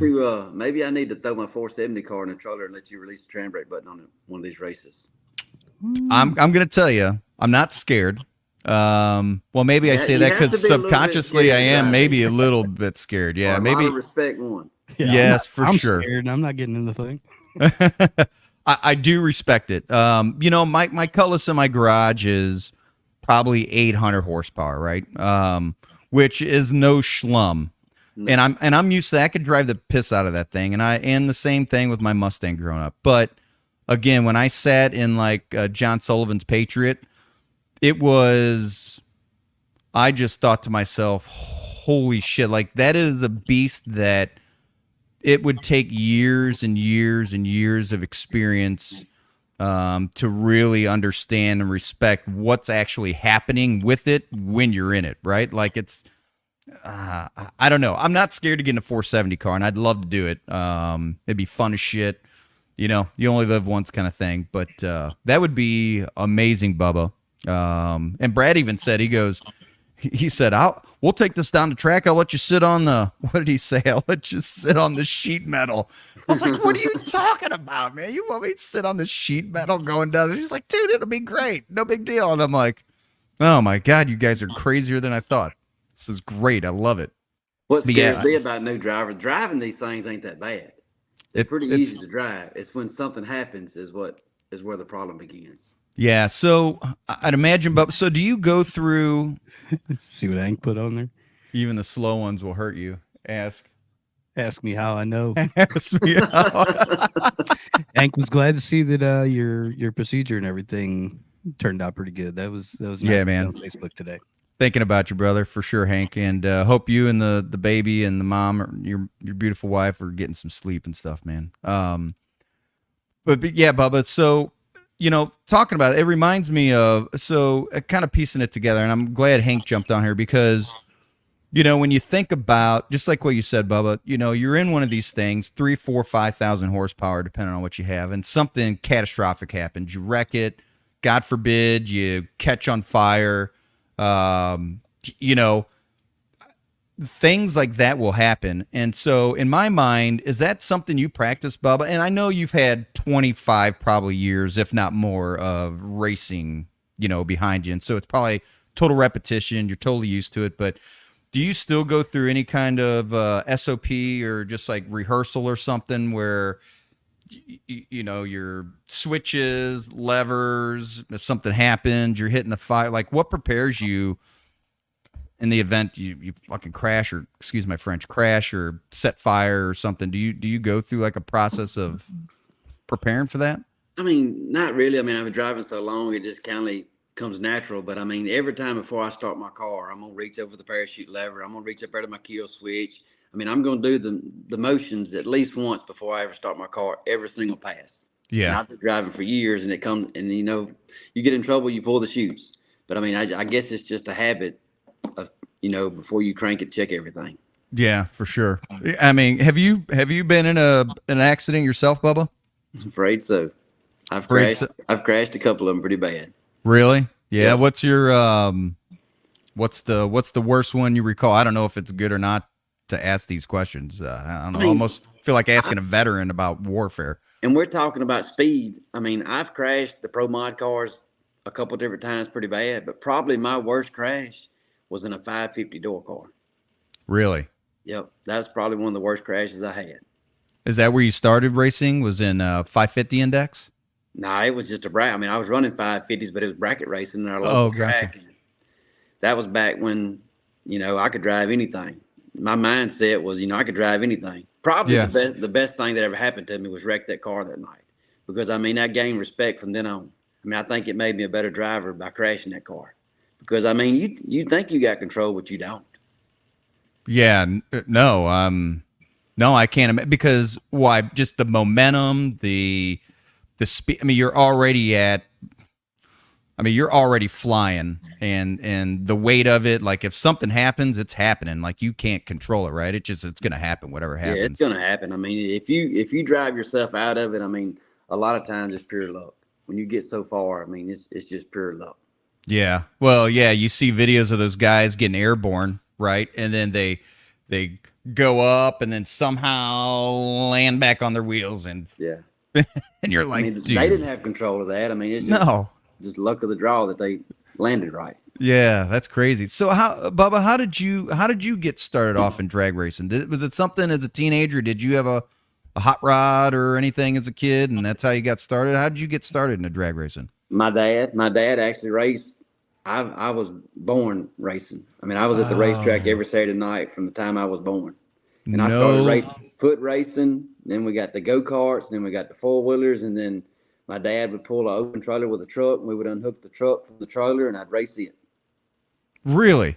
maybe I need to throw my 470 car in the trailer and let you release the tram brake button on one of these races. I'm going to tell you, I'm not scared. Well, maybe I say that because subconsciously I am maybe a little bit scared. Yeah, maybe. Respect one. Yeah, yes, I'm sure. Scared. I'm not getting in the thing. I do respect it. My Cutlass in my garage is probably 800 horsepower, right? Which is no schlum. No. And I'm used to that. I could drive the piss out of that thing. And the same thing with my Mustang growing up. But again, when I sat in like John Sullivan's Patriot, I just thought to myself, holy shit, like that is a beast that it would take years and years and years of experience to really understand and respect what's actually happening with it when you're in it, right? Like it's, I don't know. I'm not scared to get in a 470 car, and I'd love to do it. It'd be fun as shit. You only live once kind of thing. But that would be amazing, Bubba. And Brad even said, he said, we'll take this down the track. I'll let you sit on what did he say? I'll let you sit on the sheet metal. I was like, what are you talking about, man? You want me to sit on the sheet metal going down there? He's like, dude, it'll be great. No big deal. And I'm like, oh my God, you guys are crazier than I thought. This is great. I love it. What But scares yeah, me about new drivers, driving these things ain't that bad. They're pretty it's easy to drive. It's when something happens is where the problem begins. yeah. So I'd imagine, but so do you go through? See what Hank put on there? Even the slow ones will hurt you. Ask me how I know. Ask me out. Hank was glad to see that your procedure and everything turned out pretty good. That was nice Yeah, to man. see on Facebook today. Thinking about you, brother, for sure, Hank, and hope you and the baby and the mom or your beautiful wife are getting some sleep and stuff, man. But yeah, Bubba. So talking about it reminds me of kind of piecing it together, and I'm glad Hank jumped on here because when you think about just like what you said, Bubba, you're in one of these things, 3, 4, 5,000 horsepower, depending on what you have, and something catastrophic happens. You wreck it, God forbid, you catch on fire. Things like that will happen. And so in my mind, is that something you practice, Bubba? And I know you've had 25 probably years, if not more, of racing, behind you. And so it's probably total repetition. You're totally used to it. But do you still go through any kind of SOP or just like rehearsal or something where your switches, levers, if something happens, you're hitting the fire, like what prepares you in the event you fucking crash or, excuse my French, crash or set fire or something? Do you go through like a process of preparing for that? I mean, not really. I mean, I've been driving so long, it just kind of comes natural. But I mean, every time before I start my car, I'm going to reach over the parachute lever. I'm going to reach up there to my kill switch. I mean, I'm going to do the motions at least once before I ever start my car, every single pass. Yeah. And I've been driving for years, and it comes, and you get in trouble, you pull the shoes. But I mean, I guess it's just a habit of, before you crank it, check everything. Yeah, for sure. I mean, have you been in an accident yourself, Bubba? I'm afraid so. I've crashed a couple of them pretty bad. Really? Yeah. Yeah. What's your what's the worst one you recall? I don't know if it's good or not to ask these questions. I don't know. I almost feel like asking a veteran about warfare. And we're talking about speed. I mean, I've crashed the pro mod cars a couple different times pretty bad, but probably my worst crash was in a 550 door car. Really? Yep. That was probably one of the worst crashes I had. Is that where you started racing? Was in 550 index? No, it was just a bracket. I mean, I was running 550s, but it was bracket racing in our local track. Gotcha. That was back when, I could drive anything. My mindset was, I could drive anything. Probably the best thing that ever happened to me was wreck that car that night. Because, I mean, I gained respect from then on. I mean, I think it made me a better driver by crashing that car. Because, I mean, you think you got control, but you don't. Yeah, no, I can't, because why? Just the momentum, the speed. I mean, you're already flying, and the weight of it. Like if something happens, it's happening. Like you can't control it, right? It's going to happen, whatever happens. Yeah, it's going to happen. I mean, if you drive yourself out of it, I mean, a lot of times it's pure luck. When you get so far, I mean, it's just pure luck. Yeah. Well, yeah, you see videos of those guys getting airborne, right? And then they go up and then somehow land back on their wheels, and and you're like, I mean, dude, they didn't have control of that. I mean, it's just luck of the draw that they landed right. Yeah, that's crazy. So Bubba, how did you get started off in drag racing? Was it something as a teenager? Did you have a hot rod or anything as a kid, and that's how you got started? How did you get started in drag racing? My dad actually raced. I was born racing. I mean, I was at the racetrack every Saturday night from the time I was born. And I started foot racing. Then we got the go-karts. Then we got the four-wheelers. And then my dad would pull an open trailer with a truck. And we would unhook the truck from the trailer, and I'd race it. Really?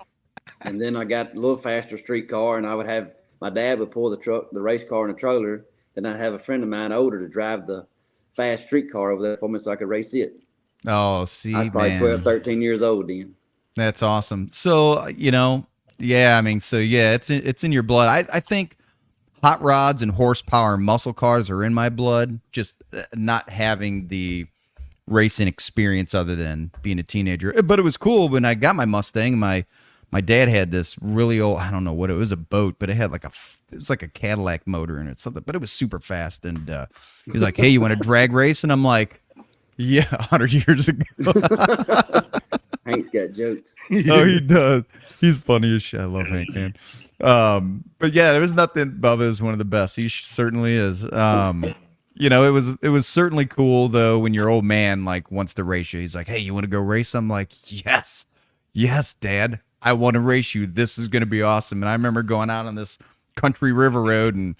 And then I got a little faster street car, and I would have my dad would pull the race car in the trailer. Then I'd have a friend of mine older to drive the fast street car over there for me so I could race it. Oh, see, I was probably 12, 13 years old then. That's awesome. So, it's in your blood. I think hot rods and horsepower and muscle cars are in my blood, just not having the racing experience other than being a teenager. But it was cool when I got my Mustang. My dad had this really old, I don't know what it was, a boat, but it had it was like a Cadillac motor in it, something, but it was super fast. And he was like, "Hey, you want to drag race?" And I'm like, "Yeah, 100 years ago." Hank's got jokes. Oh, he does. He's funny as shit. I love Hank, man. But yeah, there was nothing. Bubba is one of the best. He certainly is. It was certainly cool though when your old man like wants to race you. He's like, "Hey, you want to go race?" I'm like, "Yes, Dad, I want to race you. This is going to be awesome." And I remember going out on this country river road, and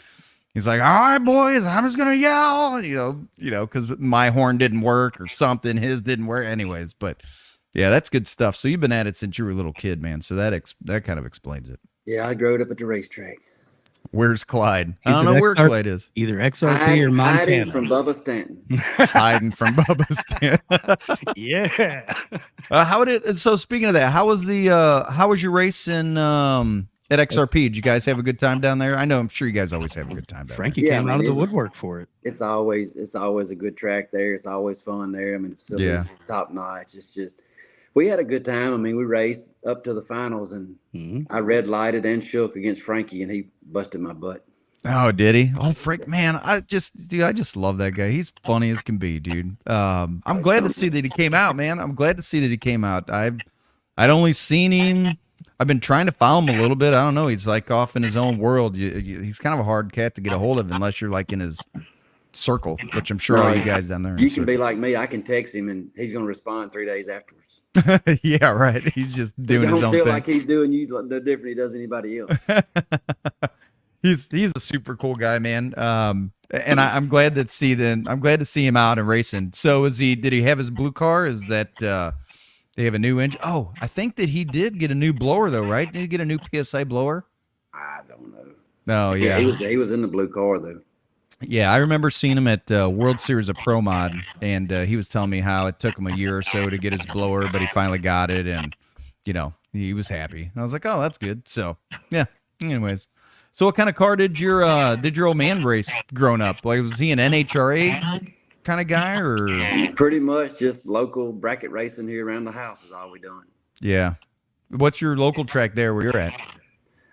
he's like, "All right, boys, I'm just gonna yell," because my horn didn't work or something. His didn't work, anyways. But yeah, that's good stuff. So you've been at it since you were a little kid, man. So that kind of explains it. Yeah, I grew up at the racetrack. Where's Clyde? I don't know where Clyde is. Either XRP or Montana. Hiding from Bubba Stanton. Hiding from Bubba Stanton. Yeah. So speaking of that, how was your race in at XRP? Did you guys have a good time down there? I'm sure you guys always have a good time down Frankie there. came out of the woodwork for it. It's always a good track there. It's always fun there. I mean, the facility's top notch. It's just, we had a good time. I mean, we raced up to the finals, and I red lighted and shook against Frankie, and he busted my butt. Oh, did he? Oh, Frank, man, I just love that guy. He's funny as can be, dude. I'm glad to see that he came out, man. I'm glad to see that he came out. I'd only seen him. I've been trying to follow him a little bit. I don't know. He's like off in his own world. He's kind of a hard cat to get a hold of unless you're like in his circle, which I'm sure all you guys down there. You can be like me. I can text him, and he's going to respond 3 days afterwards. Yeah, right. He's just doing his own thing. Don't feel like he's doing you no different he does anybody else. He's a super cool guy, man. And I'm glad to see him out and racing. So did he have his blue car? Is that they have a new engine? Oh, I think that he did get a new blower though, right? Did he get a new PSI blower? I don't know. No, yeah. He was in the blue car though. Yeah, I remember seeing him at World Series of Pro Mod, and he was telling me how it took him a year or so to get his blower, but he finally got it, and he was happy. I was like, oh, that's good. So yeah. Anyways, so what kind of car did your old man race growing up? Like, was he an NHRA kind of guy, or pretty much just local bracket racing here around the house is all we done. Yeah. What's your local track there where you're at?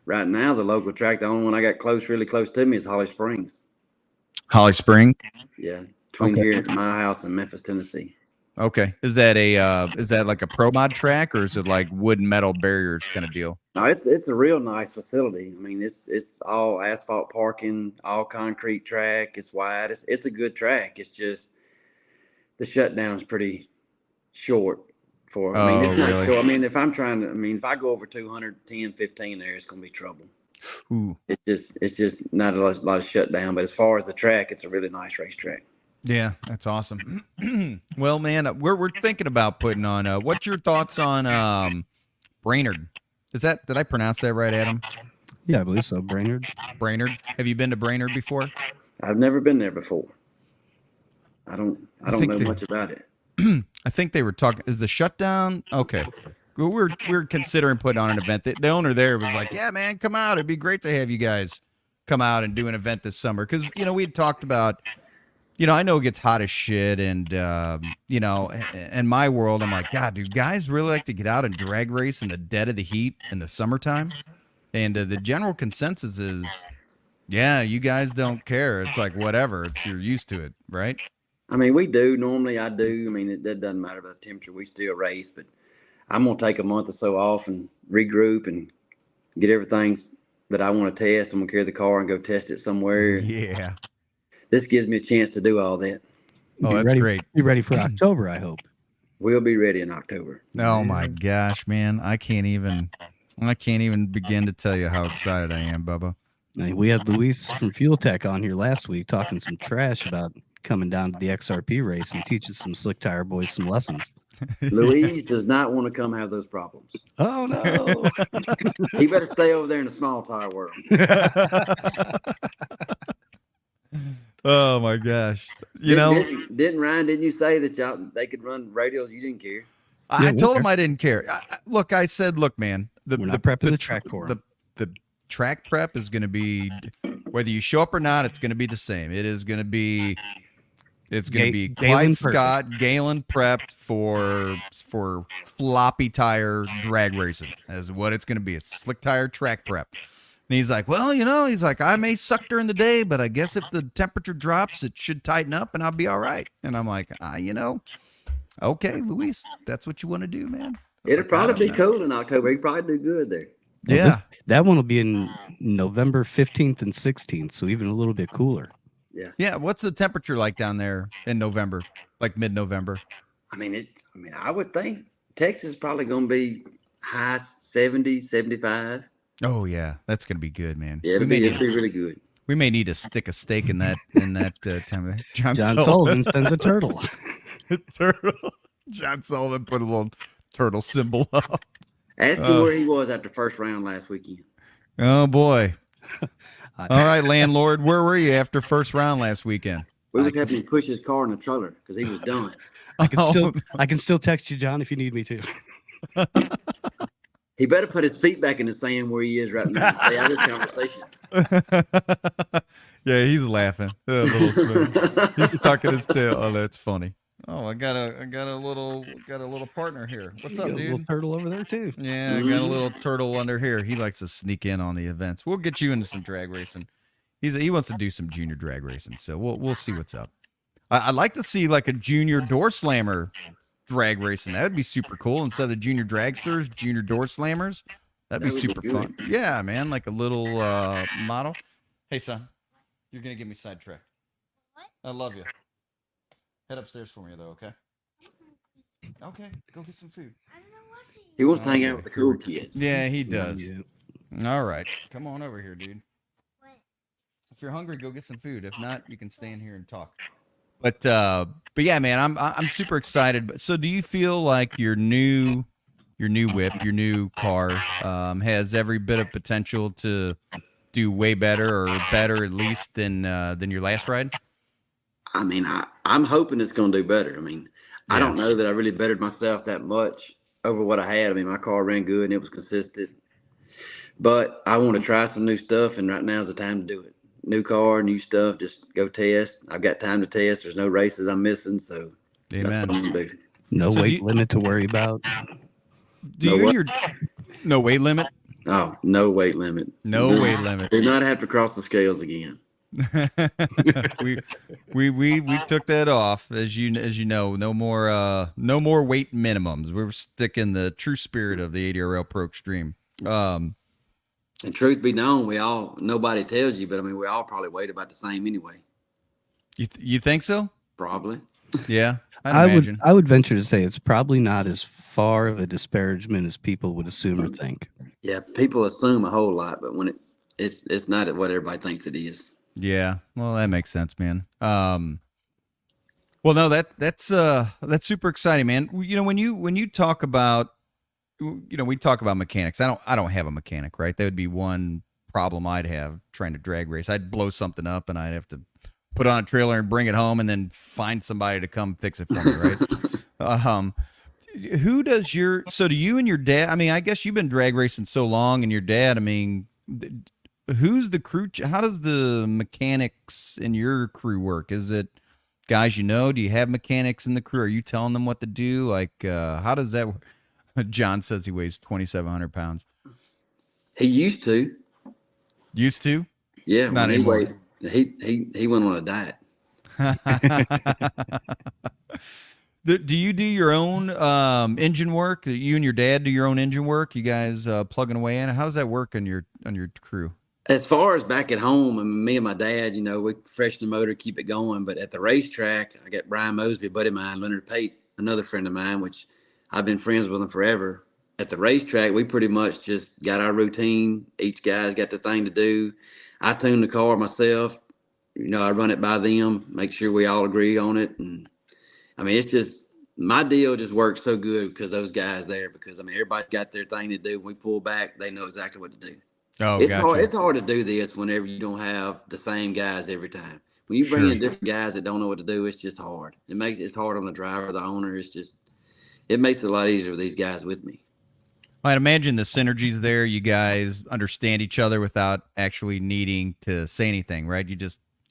Right now, the local track, the only one I got really close to me is Holly Springs. Holly Spring? Yeah, between here at my house in Memphis, Tennessee. Okay. Is that like a pro mod track, or is it like wood and metal barriers kind of deal? No, it's a real nice facility. I mean, it's all asphalt parking, all concrete track. It's wide. It's a good track. It's just the shutdown's pretty short for. I mean, it's not short. I mean, if I go over 210, 15 there, it's gonna be trouble. Ooh. It's just not a lot of shutdown, but as far as the track, it's a really nice racetrack. Yeah, that's awesome. Well, man, we're thinking about putting on. What's your thoughts on Brainerd? Did I pronounce that right, Adam? Yeah, I believe so. Brainerd. Have you been to Brainerd before? I've never been there before. I don't know much about it. I think they were talking. Is the shutdown okay? We're considering putting on an event. The owner there was like, "Yeah, man, come out. It'd be great to have you guys come out and do an event this summer." Because we had talked about, I know it gets hot as shit, and in my world, I'm like, God, do guys really like to get out and drag race in the dead of the heat in the summertime? And the general consensus is, yeah, you guys don't care. It's like whatever. You're used to it, right? I mean, we do. Normally, I do. I mean, it doesn't matter about the temperature. We still race, but I'm going to take a month or so off and regroup and get everything that I want to test. I'm going to carry the car and go test it somewhere. Yeah. This gives me a chance to do all that. Oh, that's great. Be ready for October, I hope. We'll be ready in October. Oh my gosh, man. I can't even begin to tell you how excited I am, Bubba. We had Luis from Fuel Tech on here last week talking some trash about coming down to the XRP race and teaching some slick tire boys some lessons. Louise does not want to come have those problems. Oh no. He better stay over there in the small tire world. Oh my gosh. Didn't you say that they could run radios? You didn't care. I told him I didn't care. I said, look, man, we're not prepping the track for him. The track prep is going to be, whether you show up or not, it's going to be the same. It's going to be Clyde Scott, Galen prepped for floppy tire drag racing. Is what it's going to be. It's slick tire track prep. And he's like, well, I may suck during the day, but I guess if the temperature drops, it should tighten up and I'll be all right. And I'm like, okay, Luis, that's what you want to do, man. It'll probably be cold in October. He'd probably do good there. Yeah. That one will be in November 15th and 16th, so even a little bit cooler. Yeah. What's the temperature like down there in November, like mid-November? I would think Texas is probably going to be high 70, 75. Oh yeah, that's gonna be good, man. Yeah, it'll be really good. We may need to stick a stake in that time. John Sullivan sends a turtle. Turtle. John Sullivan put a little turtle symbol up. Ask him where he was after first round last weekend. Oh boy. All right, landlord, where were you after first round last weekend? We was having to push his car in the trailer because he was done. I can still text you, John, if you need me to. He better put his feet back in the sand where he is right now and stay out of this conversation. Yeah, he's laughing. A little smooth. He's tucking his tail. Oh, that's funny. Oh, I got a little partner here. What's up, You got a dude? little turtle over there too. Yeah, I got a little turtle under here. He likes to sneak in on the events. We'll get you into some drag racing. He wants to do some junior drag racing, so we'll see what's up. I'd like to see like a junior door slammer drag racing. That would be super cool. Instead of the junior dragsters, junior door slammers. That'd be super fun. Yeah, man, like a little model. Hey, son, you're gonna get me sidetracked. I love you. Head upstairs for me, though, okay? Okay, go get some food. He wants to hang out with the cool kids. Yeah, he does. Yeah. All right, come on over here, dude. If you're hungry, go get some food. If not, you can stay in here and talk. But yeah, man, I'm super excited. So, do you feel like your new whip, your new car, has every bit of potential to do way better, or better at least than your last ride? I mean, I'm hoping it's going to do better. I mean, I don't know that I really bettered myself that much over what I had. I mean, my car ran good and it was consistent. But I want to try some new stuff, and right now is the time to do it. New car, new stuff, just go test. I've got time to test. There's no races I'm missing, so Amen. that's what I'm going to do. No weight limit to worry about. No weight limit? Oh, no weight limit. No weight limit. Do not have to cross the scales again. we took that off, as you know. No more weight minimums. We're sticking the true spirit of the ADRL Pro Extreme. And truth be known, nobody tells you, but I mean, we all probably weighed about the same anyway. You think so? Probably. Yeah, I'd imagine. I would venture to say it's probably not as far of a disparagement as people would assume or think. Yeah, people assume a whole lot, but when it's not what everybody thinks it is. Yeah, well, that makes sense, man. Well, no, that's super exciting, man. You know, when you talk about, we talk about mechanics. I don't have a mechanic, right? That would be one problem I'd have trying to drag race. I'd blow something up and I'd have to put on a trailer and bring it home and then find somebody to come fix it for me, right? Who does so do you and your dad, I mean, I guess you've been drag racing so long, and your dad, I mean, who's the crew? How does the mechanics in your crew work? Is it guys you know? Do you have mechanics in the crew? Are you telling them what to do? Like, how does that work? John says he weighs 2,700 pounds. He used to. Used to? Yeah. Not anymore. He went on a diet. Do you do your own engine work? You and your dad do your own engine work? You guys plugging away in? How does that work on your crew? As far as back at home, I mean, me and my dad, we freshen the motor, keep it going. But at the racetrack, I got Brian Mosby, a buddy of mine, Leonard Pate, another friend of mine, which I've been friends with him forever. At the racetrack, we pretty much just got our routine. Each guy's got the thing to do. I tune the car myself. I run it by them, make sure we all agree on it. And I mean, it's just, my deal just works so good because those guys there, because I mean, everybody's got their thing to do. When we pull back, they know exactly what to do. Oh, gotcha. It's hard to do this whenever you don't have the same guys every time. When you bring in different guys that don't know what to do, it's just hard. It's hard on the driver, the owner. It makes it a lot easier with these guys with me. I'd imagine the synergies there. You guys understand each other without actually needing to say anything, right?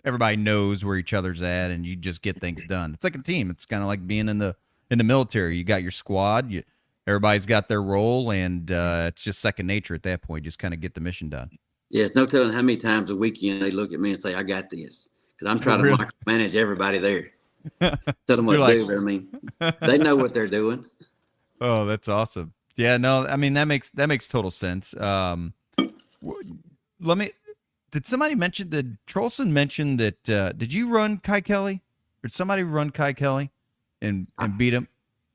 Everybody knows where each other's at, and you just get things done. It's like a team. It's kind of like being in the military. You got your squad. Everybody's got their role, and it's just second nature at that point. Just kind of get the mission done. Yeah, it's no telling how many times a weekend they look at me and say, "I got this," because I'm trying to micromanage everybody there. Tell them what to do. I mean, they know what they're doing. Oh, that's awesome. Yeah, no, I mean that makes total sense. Did somebody mention, did Trolson mention that did you run Kai Kelly? Or did somebody run Kai Kelly and beat him?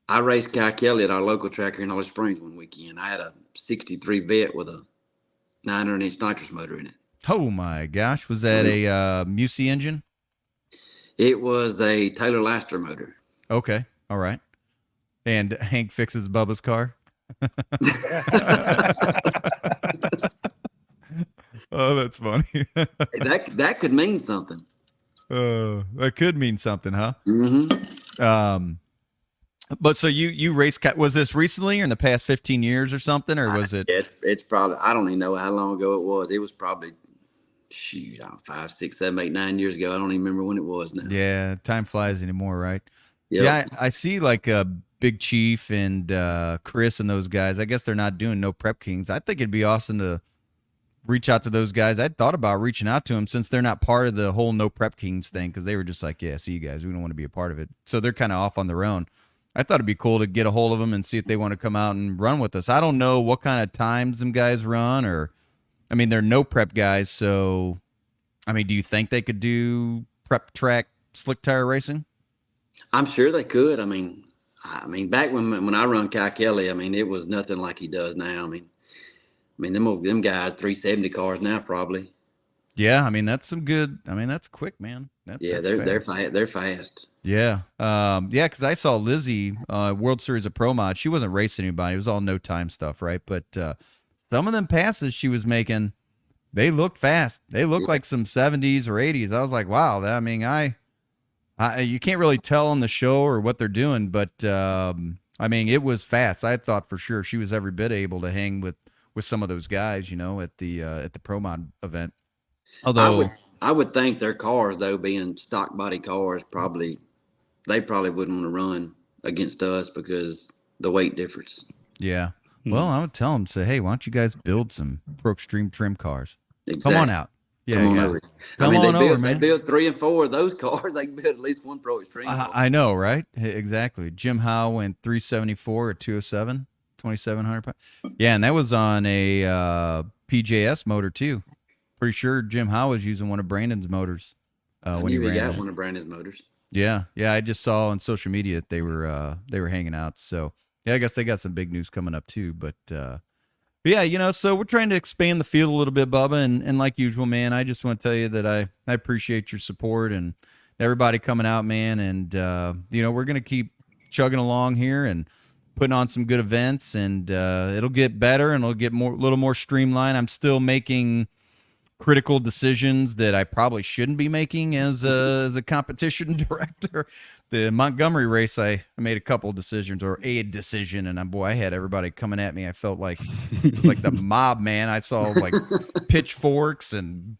I raced Kai Kelly at our local track here in Holly Springs one weekend. I had a 63 vet with a 900-inch nitrous motor in it. Oh my gosh, was that a Musi engine? It was a Taylor Laster motor. Okay, all right. And Hank fixes Bubba's car. Oh, that's funny. that could mean something. That could mean something, huh? Mm-hmm. But so you raced, was this recently or in the past 15 years or something, or was it? It's probably, I don't even know how long ago it was. It was probably, 5, 6, 7, 8, 9 years ago. I don't even remember when it was now. Yeah, time flies anymore, right? Yep. Yeah, I see like Big Chief and Chris and those guys. I guess they're not doing no Prep Kings. I think it'd be awesome to reach out to those guys. I'd thought about reaching out to them since they're not part of the whole No Prep Kings thing, because they were just like, yeah, see you guys, we don't want to be a part of it. So they're kind of off on their own. I thought it'd be cool to get a hold of them and see if they want to come out and run with us. I don't know what kind of times them guys run, or, I mean, they're no prep guys. So, I mean, do you think they could do prep track slick tire racing? I'm sure they could. I mean, back when I run Kai Kelly, I mean, it was nothing like he does now. I mean, them guys 370 cars now probably. Yeah, I mean that's some good. I mean that's quick, man. They're fast. Yeah, because I saw Lizzie World Series of Pro Mod. She wasn't racing anybody. It was all no time stuff, right? But some of them passes she was making, they looked fast. They looked like some 70s or 80s. I was like, wow. I mean, you can't really tell on the show or what they're doing, but I mean, it was fast. I thought for sure she was every bit able to hang with some of those guys, you know, at the Pro Mod event. Although I would think their cars, though, being stock body cars, they probably wouldn't want to run against us because the weight difference. Yeah. Well, I would tell them, say, hey, why don't you guys build some Pro Extreme trim cars? Exactly. Come on out. Yeah, Come on over. Come on over, man. They build 3 and 4 of those cars. They can build at least one Pro Extreme car. I know, right? Exactly. Jim Howe went 374 at 207, 2,700 pounds. Yeah, and that was on a PJS motor too. Pretty sure Jim Howe was using one of Brandon's motors when he ran. Got one of Brandon's motors. Yeah. I just saw on social media that they were hanging out. So yeah, I guess they got some big news coming up too. But yeah, you know, so we're trying to expand the field a little bit, Bubba, and like usual, man, I just want to tell you that I appreciate your support and everybody coming out, man, and you know, we're gonna keep chugging along here and putting on some good events, and it'll get better and it'll get a little more streamlined. I'm still making critical decisions that I probably shouldn't be making as a competition director. The Montgomery race, I made a couple of decisions, or a decision, and I had everybody coming at me. I felt like it was like the mob, man. I saw like pitchforks and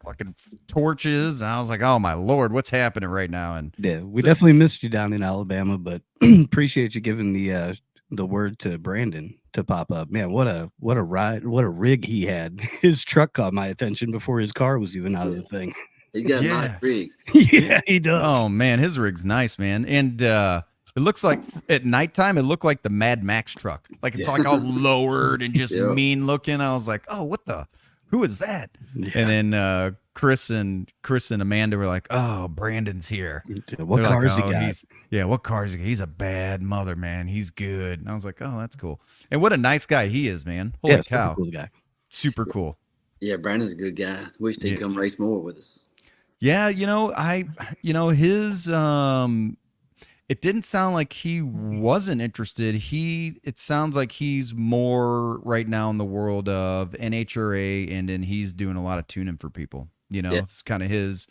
fucking torches, and I was like, oh my Lord, what's happening right now? And yeah, we definitely missed you down in Alabama, but appreciate you giving the word to Brandon to pop up. Man, what a ride, what a rig he had. His truck caught my attention before his car was even out of the thing. He got a nice rig. Yeah, he does. Oh man, his rig's nice, man. And it looks like at nighttime, it looked like the Mad Max truck. Like it's like all lowered and just mean looking. I was like, oh, who is that? Yeah. And then Chris and Amanda were like, oh, Brandon's here. What car is he got? What car is he? He's a bad mother, man. He's good. And I was like, oh, that's cool. And what a nice guy he is, man. Holy cow. Cool guy. Super cool. Yeah, Brandon's a good guy. Wish he'd come race more with us. Yeah, his it didn't sound like he wasn't interested. It sounds like he's more right now in the world of NHRA, and then he's doing a lot of tuning for people. You know, it's kind of his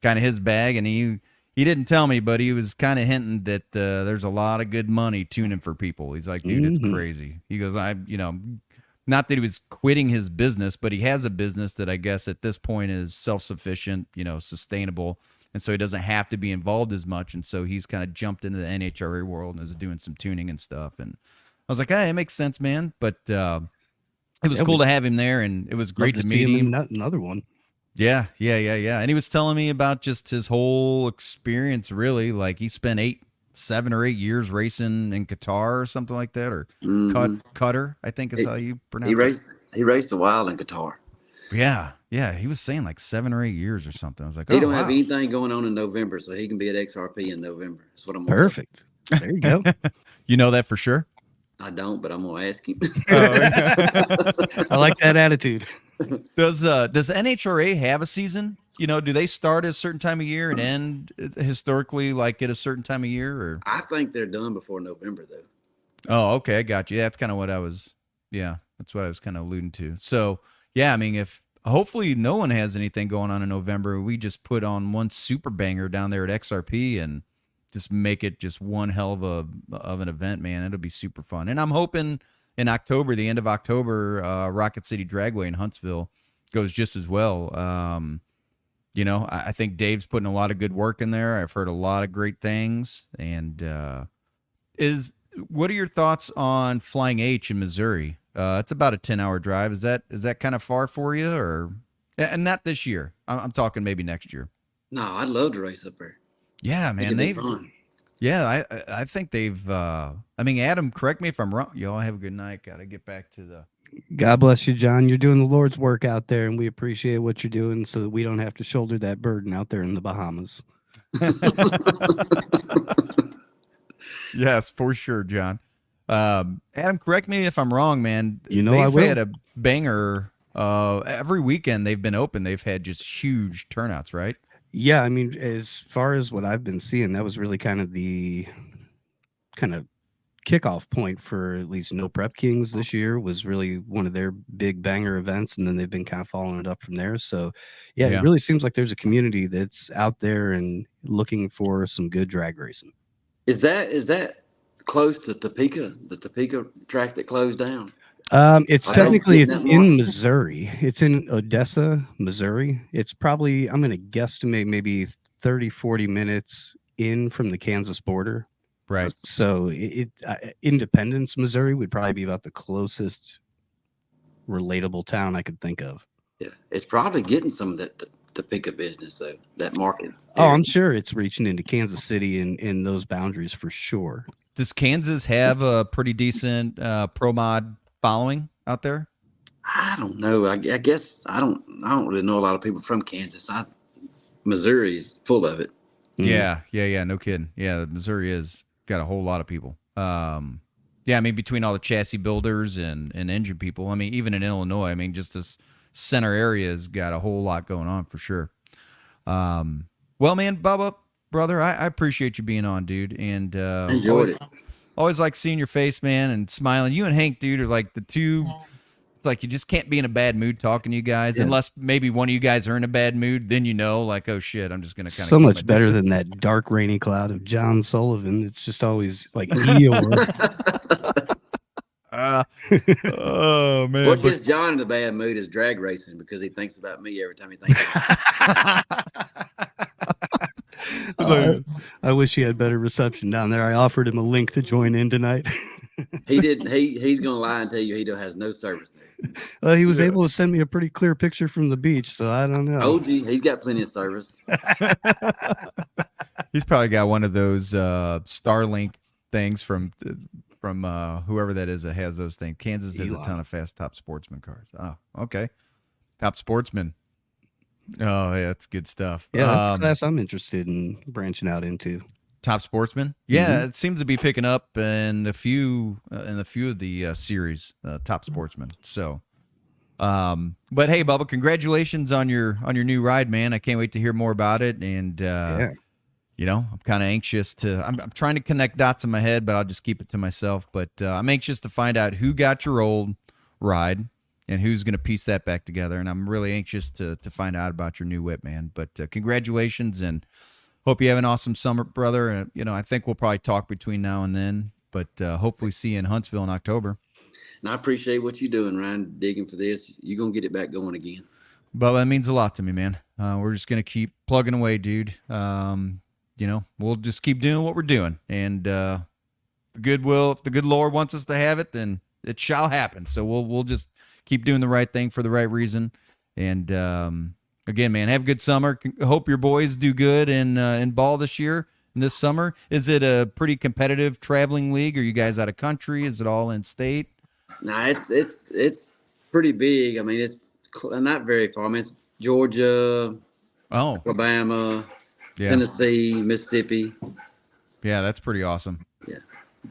bag, and he didn't tell me, but he was kind of hinting that there's a lot of good money tuning for people. He's like, dude, it's crazy. He goes, not that he was quitting his business, but he has a business that I guess at this point is self-sufficient, sustainable. And so he doesn't have to be involved as much. And so he's kind of jumped into the NHRA world and is doing some tuning and stuff. And I was like, hey, it makes sense, man. But it was cool to have him there, and it was great to meet him. Another one. Yeah. And he was telling me about just his whole experience, really. Like he spent 7 or 8 years racing in Qatar or something like that, or Qatar, I think is how you pronounce it. He raced a while in Qatar. Yeah, he was saying like 7 or 8 years or something. I was like, he don't have anything going on in November, so he can be at XRP in November. That's what I'm gonna perfect. There you go. You know that for sure? I don't, but I'm gonna ask him. I like that attitude. Does NHRA have a season? You know, do they start at a certain time of year and end historically like at a certain time of year? Or I think they're done before November, though. Oh, okay, I got you. That's kind of what I was. Yeah, that's what I was kind of alluding to. So, yeah, I mean, if hopefully no one has anything going on in November, we just put on one super banger down there at XRP and just make it just one hell of an event, man. It'll be super fun. And I'm hoping in October, the end of October, Rocket City Dragway in Huntsville goes just as well. You know, I think Dave's putting a lot of good work in there. I've heard a lot of great things. And what are your thoughts on Flying H in Missouri? It's about a 10-hour drive. Is that kind of far for you, or and not this year? I'm talking maybe next year. No, I'd love to race up there. Yeah, man, I think they've. I mean, Adam, correct me if I'm wrong. Y'all have a good night. Got to get back to the. God bless you, John. You're doing the Lord's work out there, and we appreciate what you're doing so that we don't have to shoulder that burden out there in the Bahamas. Yes, for sure, John. Adam, correct me if I'm wrong, man. You know, I will. They've had a banger. Every weekend they've been open, they've had just huge turnouts, right? Yeah, I mean, as far as what I've been seeing, that was really kind of the kickoff point for at least No Prep Kings this year. Was really one of their big banger events, and then they've been kind of following it up from there. So yeah, it really seems like there's a community that's out there and looking for some good drag racing. Is that close to Topeka, the Topeka track that closed down? It's technically in Missouri. It's in Odessa, Missouri. It's probably, I'm going to guesstimate maybe 30, 40 minutes in from the Kansas border. Right. So Independence, Missouri would probably be about the closest relatable town I could think of. Yeah, it's probably getting some of that Topeka business, though, that market. Oh, I'm sure it's reaching into Kansas City in those boundaries for sure. Does Kansas have a pretty decent pro mod following out there? I don't know. I guess I don't really know a lot of people from Kansas. Missouri's full of it. Yeah. No kidding. Yeah, Missouri is got a whole lot of people. Yeah, I mean, between all the chassis builders and engine people, I mean, even in Illinois, I mean, just this center area has got a whole lot going on for sure. Well, man, Bubba, brother, I appreciate you being on, dude. And enjoyed it. Always like seeing your face, man, and smiling. You and Hank, dude, are like the two. It's like you just can't be in a bad mood talking to you guys, unless maybe one of you guys are in a bad mood. Then you know, like, oh shit, I'm just gonna kind of so much better than that dark, rainy cloud of John Sullivan. It's just always like Eeyore. Oh man! What gets John in a bad mood is drag racing because he thinks about me every time he thinks about I wish he had better reception down there. I offered him a link to join in tonight. He didn't. He's gonna lie and tell you he has no service there. He was able to send me a pretty clear picture from the beach, so I don't know. OG, he's got plenty of service. He's probably got one of those Starlink things from whoever that is that has those things. Kansas has a ton of fast Top Sportsman cars. Oh, okay. Top Sportsman. Oh, yeah, that's good stuff. Yeah, that's the class I'm interested in branching out into. Top Sportsman. Yeah, It seems to be picking up in a few of the series. Top Sportsman. So, but hey, Bubba, congratulations on your new ride, man. I can't wait to hear more about it. And you know, I'm kind of anxious to. I'm trying to connect dots in my head, but I'll just keep it to myself. But I'm anxious to find out who got your old ride and who's going to piece that back together. And I'm really anxious to find out about your new whip, man. But congratulations, and hope you have an awesome summer, brother. And you know, I think we'll probably talk between now and then, but hopefully see you in Huntsville in October. And I appreciate what you're doing, Ryan, digging for this. You're going to get it back going again. But that means a lot to me, man. We're just going to keep plugging away, dude. You know, we'll just keep doing what we're doing. And if the good Lord wants us to have it, then it shall happen. So we'll just keep doing the right thing for the right reason. And again, man, have a good summer. Hope your boys do good in ball this year. this summer? Is it a pretty competitive traveling league? Are you guys out of country? Is it all in state? Nah, it's pretty big. I mean, it's not very far. I mean, it's Georgia, Alabama, Tennessee, Mississippi. Yeah, that's pretty awesome. Yeah,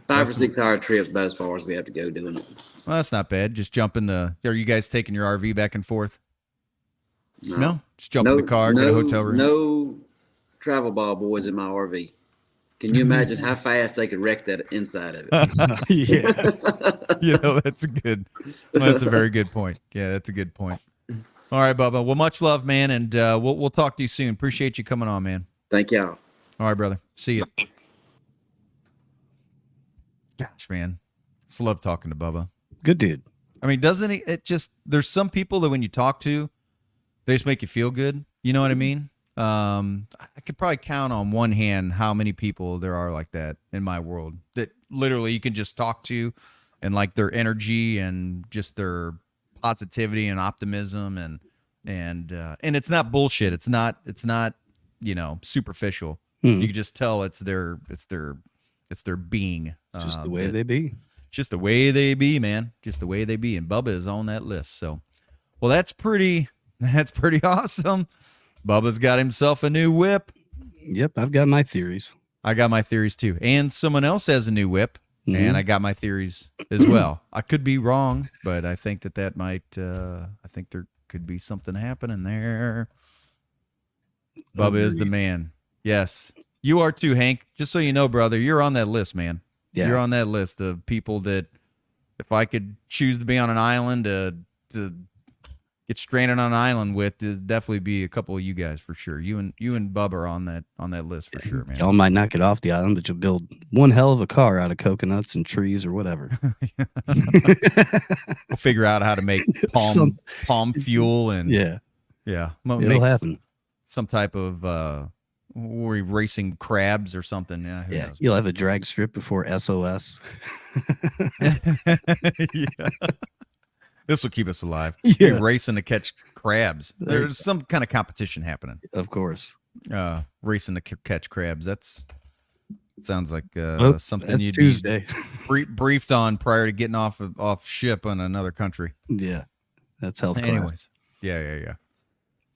5 or 6 hour trips about as far as we have to go doing it. Well, that's not bad. Just jump in the. Are you guys taking your RV back and forth? No, just jump in the car, get a hotel room. No travel ball boys in my RV. Can you imagine how fast they could wreck that inside of it? Yeah, that's a very good point. Yeah, that's a good point. All right, Bubba. Well, much love, man, and we'll talk to you soon. Appreciate you coming on, man. Thank y'all. All right, brother. See you. Gosh, man, just love talking to Bubba. Good dude. I mean, doesn't he? It just there's some people that when you talk to, they just make you feel good. You know what I mean? I could probably count on one hand how many people there are like that in my world that literally you can just talk to, and like their energy and just their positivity and optimism and it's not bullshit. It's not superficial. You can just tell it's their being. Just the way they be. Just the way they be, man. Just the way they be. And Bubba is on that list. So, well, that's pretty awesome. Bubba's got himself a new whip. Yep, I've got my theories. I got my theories too. And someone else has a new whip, and I got my theories as well. I could be wrong, but I think that might, I think there could be something happening there. Bubba is the man. Yes. You are too, Hank. Just so you know, brother, you're on that list, man. Yeah. You're on that list of people that if I could choose to be on an island to get stranded on an island with, it'd definitely be a couple of you guys for sure. You and Bubba are on that list for sure, man. Y'all might not get off the island, but you'll build one hell of a car out of coconuts and trees or whatever. We'll figure out how to make palm fuel and yeah. It'll happen. Some type of we're racing crabs or something. Yeah, who knows? You'll have a drag strip before SOS. Yeah. This will keep us alive. Yeah. We're racing to catch crabs. There's some kind of competition happening. Of course. Racing to catch crabs. It sounds like something you'd Tuesday. be briefed on prior to getting off ship on another country. Yeah. That's health class. Anyways. Yeah.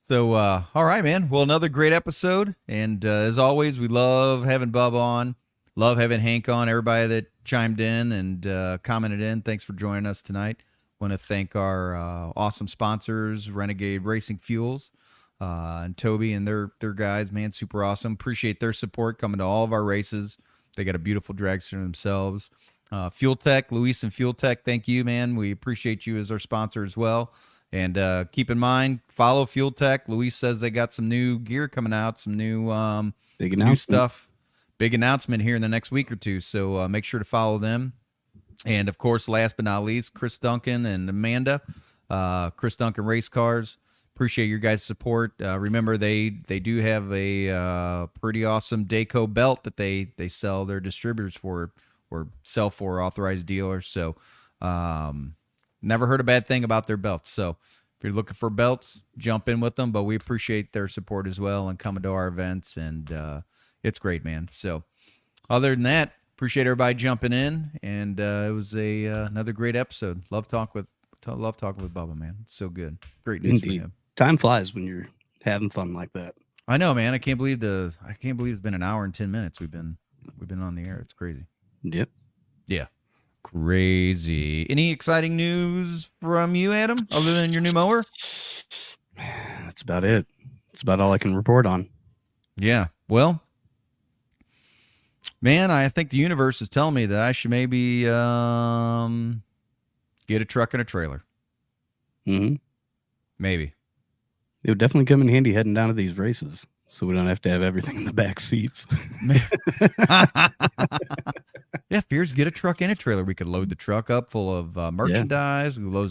So, all right, man. Well, another great episode. And as always, we love having Bubba on. Love having Hank on. Everybody that chimed in and commented in. Thanks for joining us tonight. Want to thank our awesome sponsors, Renegade Racing Fuels, and Toby and their guys, man, super awesome. Appreciate their support coming to all of our races. They got a beautiful dragster themselves. Fuel Tech, Luis and Fuel Tech, thank you, man. We appreciate you as our sponsor as well. And keep in mind, follow Fuel Tech. Luis says they got some new gear coming out, some new stuff. Big announcement here in the next week or two. So make sure to follow them. And, of course, last but not least, Chris Duncan and Amanda, Chris Duncan Race Cars. Appreciate your guys' support. Remember, they do have a pretty awesome Dayco belt that they sell their distributors for or sell for authorized dealers. So never heard a bad thing about their belts. So if you're looking for belts, jump in with them. But we appreciate their support as well and coming to our events. And it's great, man. So other than that, appreciate everybody jumping in, and it was another great episode. Love talking with Bubba, man. It's so good. Great news for him. Time flies when you're having fun like that. I know, man. I can't believe it's been an hour and 10 minutes. We've been on the air. It's crazy. Yep. Yeah. Crazy. Any exciting news from you, Adam, other than your new mower? That's about it. That's about all I can report on. Yeah. Well, man, I think the universe is telling me that I should maybe get a truck and a trailer. Mm-hmm. Maybe. It would definitely come in handy heading down to these races, so we don't have to have everything in the back seats. Yeah, Fears, get a truck and a trailer. We could load the truck up full of merchandise. Yeah. We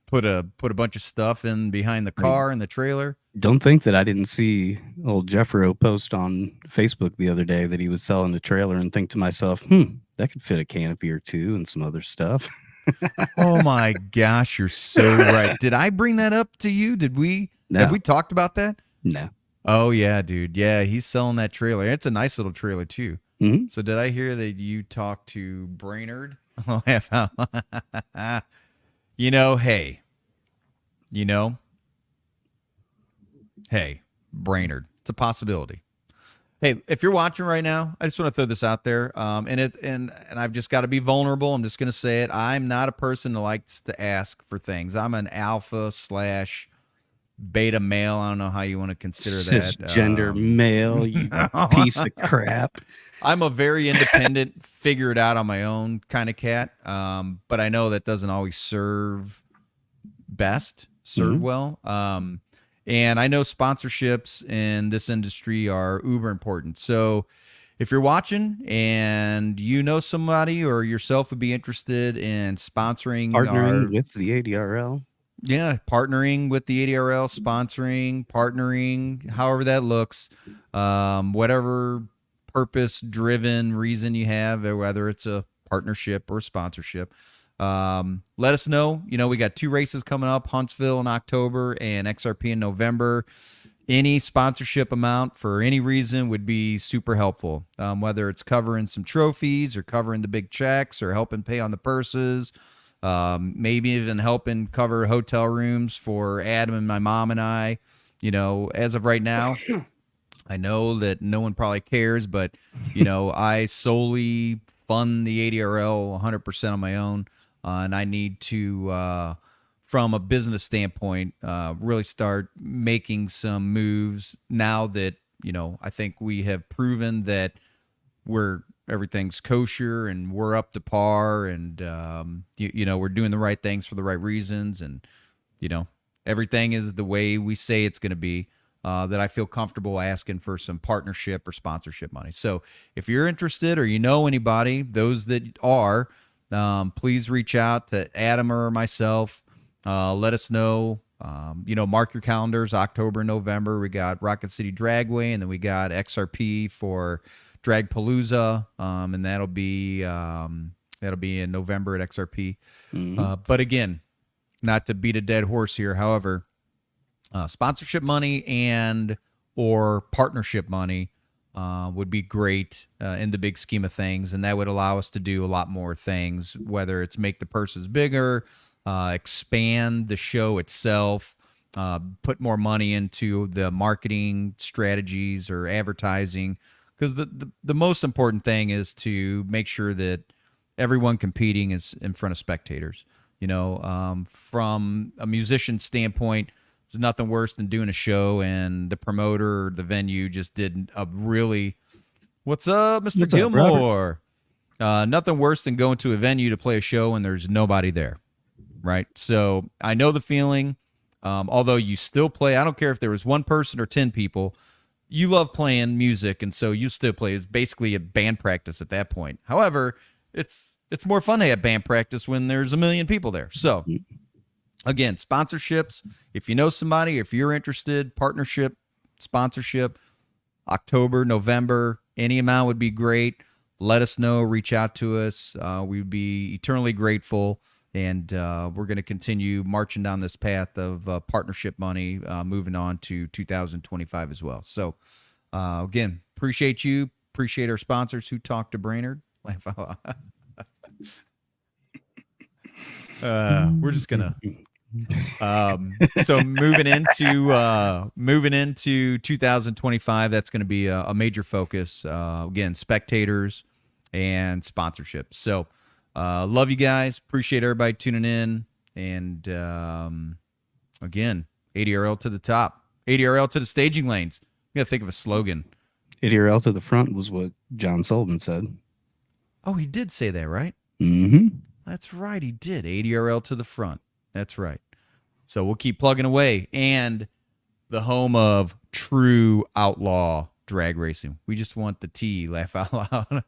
put a bunch of stuff in behind the car and the trailer. Don't think that I didn't see old Jeffro post on Facebook the other day that he was selling a trailer and think to myself, that could fit a canopy or two and some other stuff. Oh my gosh, you're so right. Did I bring that up to you? Have we talked about that? No. Oh yeah, dude. Yeah, he's selling that trailer. It's a nice little trailer too. Mhm. So did I hear that you talked to Brainerd? You know, hey, you know, hey, Brainerd. It's a possibility. Hey, if you're watching right now, I just want to throw this out there. And I've just got to be vulnerable. I'm just going to say it. I'm not a person that likes to ask for things. I'm an alpha / beta male. I don't know how you want to consider that. Cisgender male, you piece of crap. I'm a very independent, figure it out on my own kind of cat. But I know that doesn't always serve well. And I know sponsorships in this industry are uber important. So if you're watching and you know somebody or yourself would be interested in partnering with the ADRL. Yeah, partnering with the ADRL, partnering, however that looks, whatever purpose-driven reason you have, whether it's a partnership or sponsorship, let us know. You know, we got 2 races coming up, Huntsville in October and XRP in November. Any sponsorship amount for any reason would be super helpful, whether it's covering some trophies or covering the big checks or helping pay on the purses. Maybe even helping cover hotel rooms for Adam and my mom and I. You know, as of right now, I know that no one probably cares, but you know, I solely fund the ADRL 100% on my own, and I need to, from a business standpoint, really start making some moves now that, you know, I think we have proven that everything's kosher and we're up to par, and you know, we're doing the right things for the right reasons, and you know, everything is the way we say it's going to be. That I feel comfortable asking for some partnership or sponsorship money. So if you're interested or you know anybody, those that are, please reach out to Adam or myself. Let us know. You know, mark your calendars. October, November, we got Rocket City Dragway, and then we got XRP for Dragpalooza, and that'll be in November at XRP. But again, not to beat a dead horse here, however, sponsorship money and or partnership money would be great in the big scheme of things, and that would allow us to do a lot more things, whether it's make the purses bigger, expand the show itself, put more money into the marketing strategies or advertising. Because the most important thing is to make sure that everyone competing is in front of spectators. You know, from a musician standpoint, there's nothing worse than doing a show and the promoter or the venue just did a really, what's up, Mr. What's up, Gilmore? Nothing worse than going to a venue to play a show and there's nobody there, right? So I know the feeling. Although you still play, I don't care if there was 1 person or 10 people. You love playing music, and so you still play. It's basically a band practice at that point. However, it's more fun to have band practice when there's 1 million people there. So, again, sponsorships. If you know somebody, if you're interested, partnership, sponsorship, October, November, any amount would be great. Let us know. Reach out to us. We'd be eternally grateful. And we're going to continue marching down this path of partnership money, moving on to 2025 as well. So, again, appreciate you. Appreciate our sponsors who talked to Brainerd. Laugh out loud. We're just going to. So moving into 2025, that's going to be a major focus. Again, spectators and sponsorships. So, love you guys. Appreciate everybody tuning in. And again, ADRL to the top. ADRL to the staging lanes. We got to think of a slogan. ADRL to the front was what John Sullivan said. Oh, he did say that, right? Mm-hmm. That's right. He did. ADRL to the front. That's right. So we'll keep plugging away. And the home of true outlaw drag racing. We just want the T. Laugh out loud.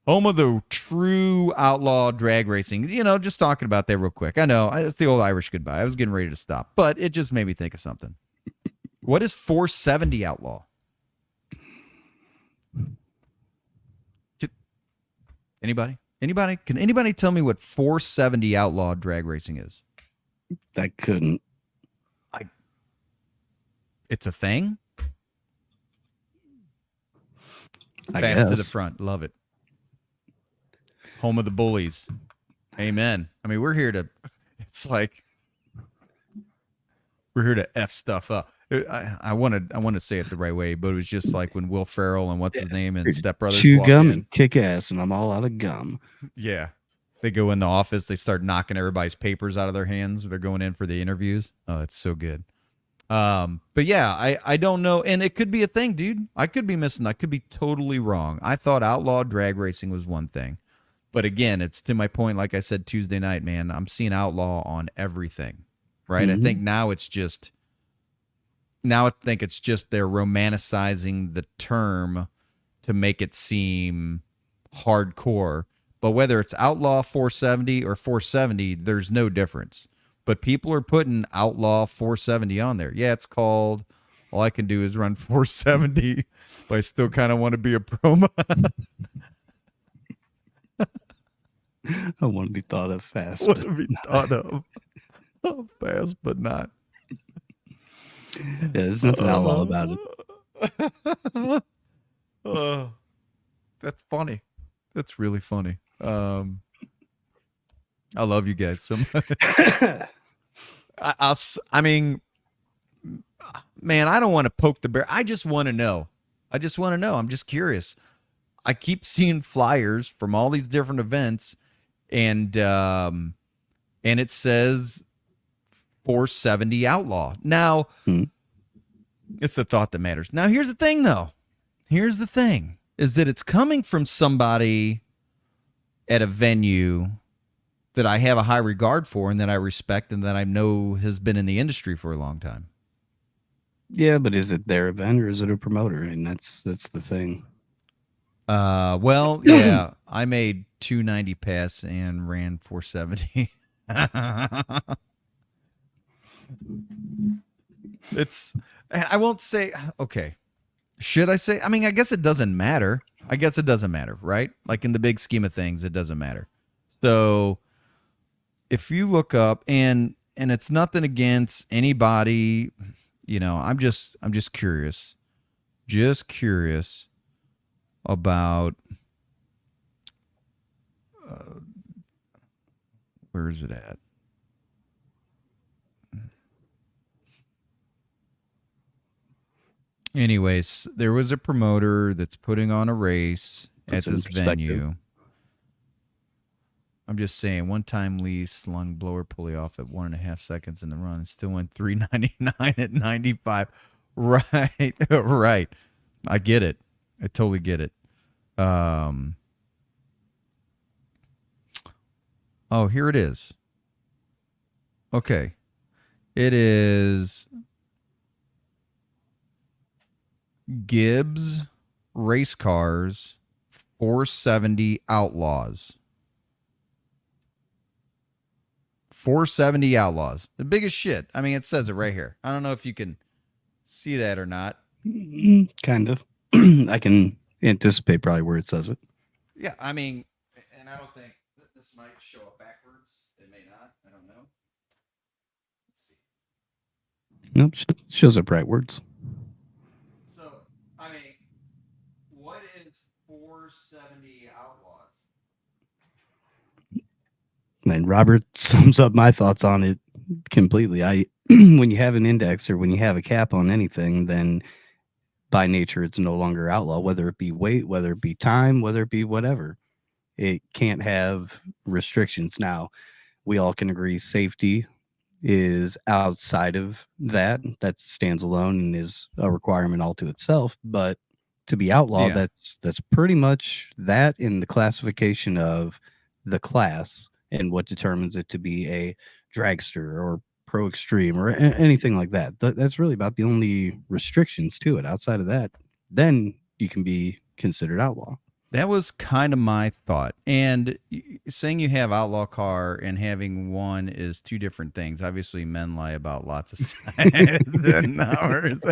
Home of the true outlaw drag racing. You know, just talking about that real quick. I know, it's the old Irish goodbye. I was getting ready to stop, but it just made me think of something. What is 470 outlaw? Anybody? Anybody? Can anybody tell me what 470 outlaw drag racing is? I couldn't. it's a thing. I Fast to the guess. front. Love it. Home of the bullies. Amen. I mean, we're here to, it's like, we're here to F stuff up. I want to say it the right way, but it was just like when Will Ferrell and what's his name and Step Brothers Chew walk gum in. and kick ass, and I'm all out of gum. Yeah. They go in the office. They start knocking everybody's papers out of their hands. They're going in for the interviews. Oh, it's so good. But yeah, I don't know. And it could be a thing, dude. I could be missing. I could be totally wrong. I thought outlaw drag racing was one thing. But again, it's to my point, like I said Tuesday night, man, I'm seeing outlaw on everything, right? I think now I think it's just they're romanticizing the term to make it seem hardcore. But whether it's outlaw 470 or 470, there's no difference. But people are putting outlaw 470 on there. Yeah, it's called, all I can do is run 470, but I still kind of want to be a promo. I want to be thought of fast. Want to be thought of fast, but not. Yeah, there's nothing outlaw about it. That's funny. That's really funny. I love you guys so much. I mean, man, I don't want to poke the bear. I just want to know. I'm just curious. I keep seeing flyers from all these different events, and it says 470 outlaw. Now, it's the thought that matters. Now, here's the thing, though. Here's the thing, is that it's coming from somebody at a venue that I have a high regard for and that I respect and that I know has been in the industry for a long time. Yeah, but is it their event or is it a promoter? And that's the thing. Well, yeah, I made 290 pass and ran 470. I won't say, okay. Should I say? I mean, I guess it doesn't matter. Right? Like in the big scheme of things, it doesn't matter. So if you look up and it's nothing against anybody, you know, I'm just curious. Just curious about where is it at? Anyways, there was a promoter that's putting on a race at this venue. I'm just saying, one-time Lee slung blower pulley off at 1.5 seconds in the run and still went 399 at 95. Right, right. I get it. I totally get it. Oh, here it is. Okay. It is Gibbs Race Cars 470 Outlaws. 470 Outlaws. The biggest shit. I mean, it says it right here. I don't know if you can see that or not. Kind of. I can anticipate probably where it says it. Yeah, I mean, and I don't think this might show up backwards. It may not. I don't know. Let's see. Nope, shows up rightwards. So, I mean, what is 470 Outlaws? And Robert sums up my thoughts on it completely. When you have an index or when you have a cap on anything, then by nature it's no longer outlaw, whether it be weight, whether it be time, whether it be whatever. It can't have restrictions. Now, we all can agree safety is outside of that. That stands alone and is a requirement all to itself. But to be outlaw, Yeah. that's pretty much that in the classification of the class and what determines it to be a dragster or pro extreme or anything like that. That's really about the only restrictions to it. Outside of that, then you can be considered outlaw. That was kind of my thought. And saying you have outlaw car and having one is two different things. Obviously, men lie about lots of size and hours.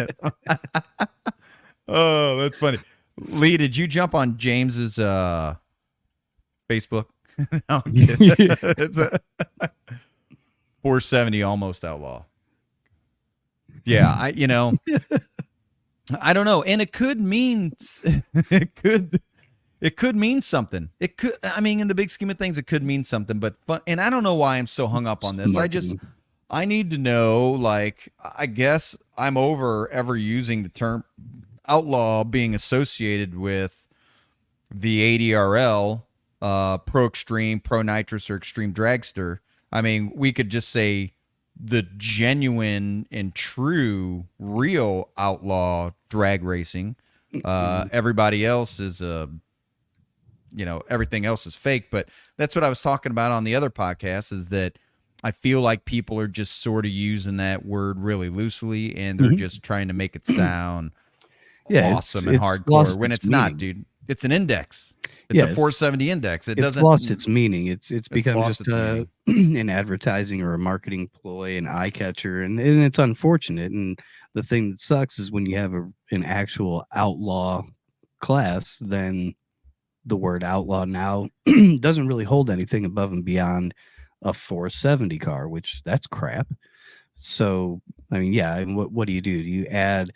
Oh, that's funny. Lee, did you jump on James's Facebook? No, I'm kidding. It's a 470 almost outlaw. Yeah, I don't know, and it could mean it could mean something. It could, I mean, in the big scheme of things, it could mean something. But fun, and I don't know why I'm so hung up on this. I need to know. Like, I guess I'm over ever using the term outlaw being associated with the ADRL, Pro Extreme, Pro Nitrous, or Extreme Dragster. I mean, we could just say the genuine and true, real outlaw drag racing. Everybody else is everything else is fake. But that's what I was talking about on the other podcast, is that I feel like people are just sort of using that word really loosely, and they're just trying to make it sound awesome and hardcore when it's not, dude. It's an index. It's a 470 index. It's lost its meaning. It's become just an advertising or a marketing ploy, an eye catcher, and it's unfortunate. And the thing that sucks is when you have an actual outlaw class, then the word outlaw now doesn't really hold anything above and beyond a 470 car, which that's crap. So, I mean, yeah, and what do? You add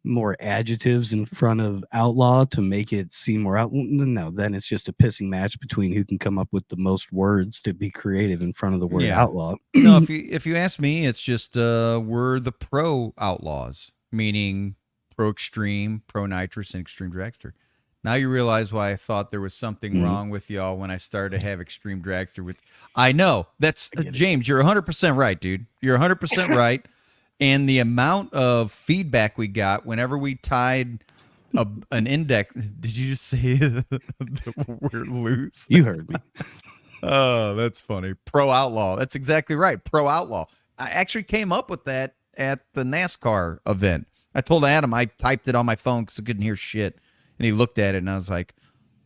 more adjectives in front of outlaw to make it seem more out? No, then it's just a pissing match between who can come up with the most words to be creative in front of the word outlaw. No, if you ask me, it's just we're the pro outlaws, meaning Pro Extreme, Pro Nitrous, and Extreme Dragster. Now you realize why I thought there was something wrong with y'all when I started to have Extreme Dragster with. I know that's James. You're 100% right, dude. You're 100% right. And the amount of feedback we got whenever we tied an index. Did you just say that we're loose? You heard me. Oh, that's funny. Pro Outlaw. That's exactly right. Pro Outlaw. I actually came up with that at the NASCAR event. I told Adam I typed it on my phone because I couldn't hear shit. And he looked at it, and I was like,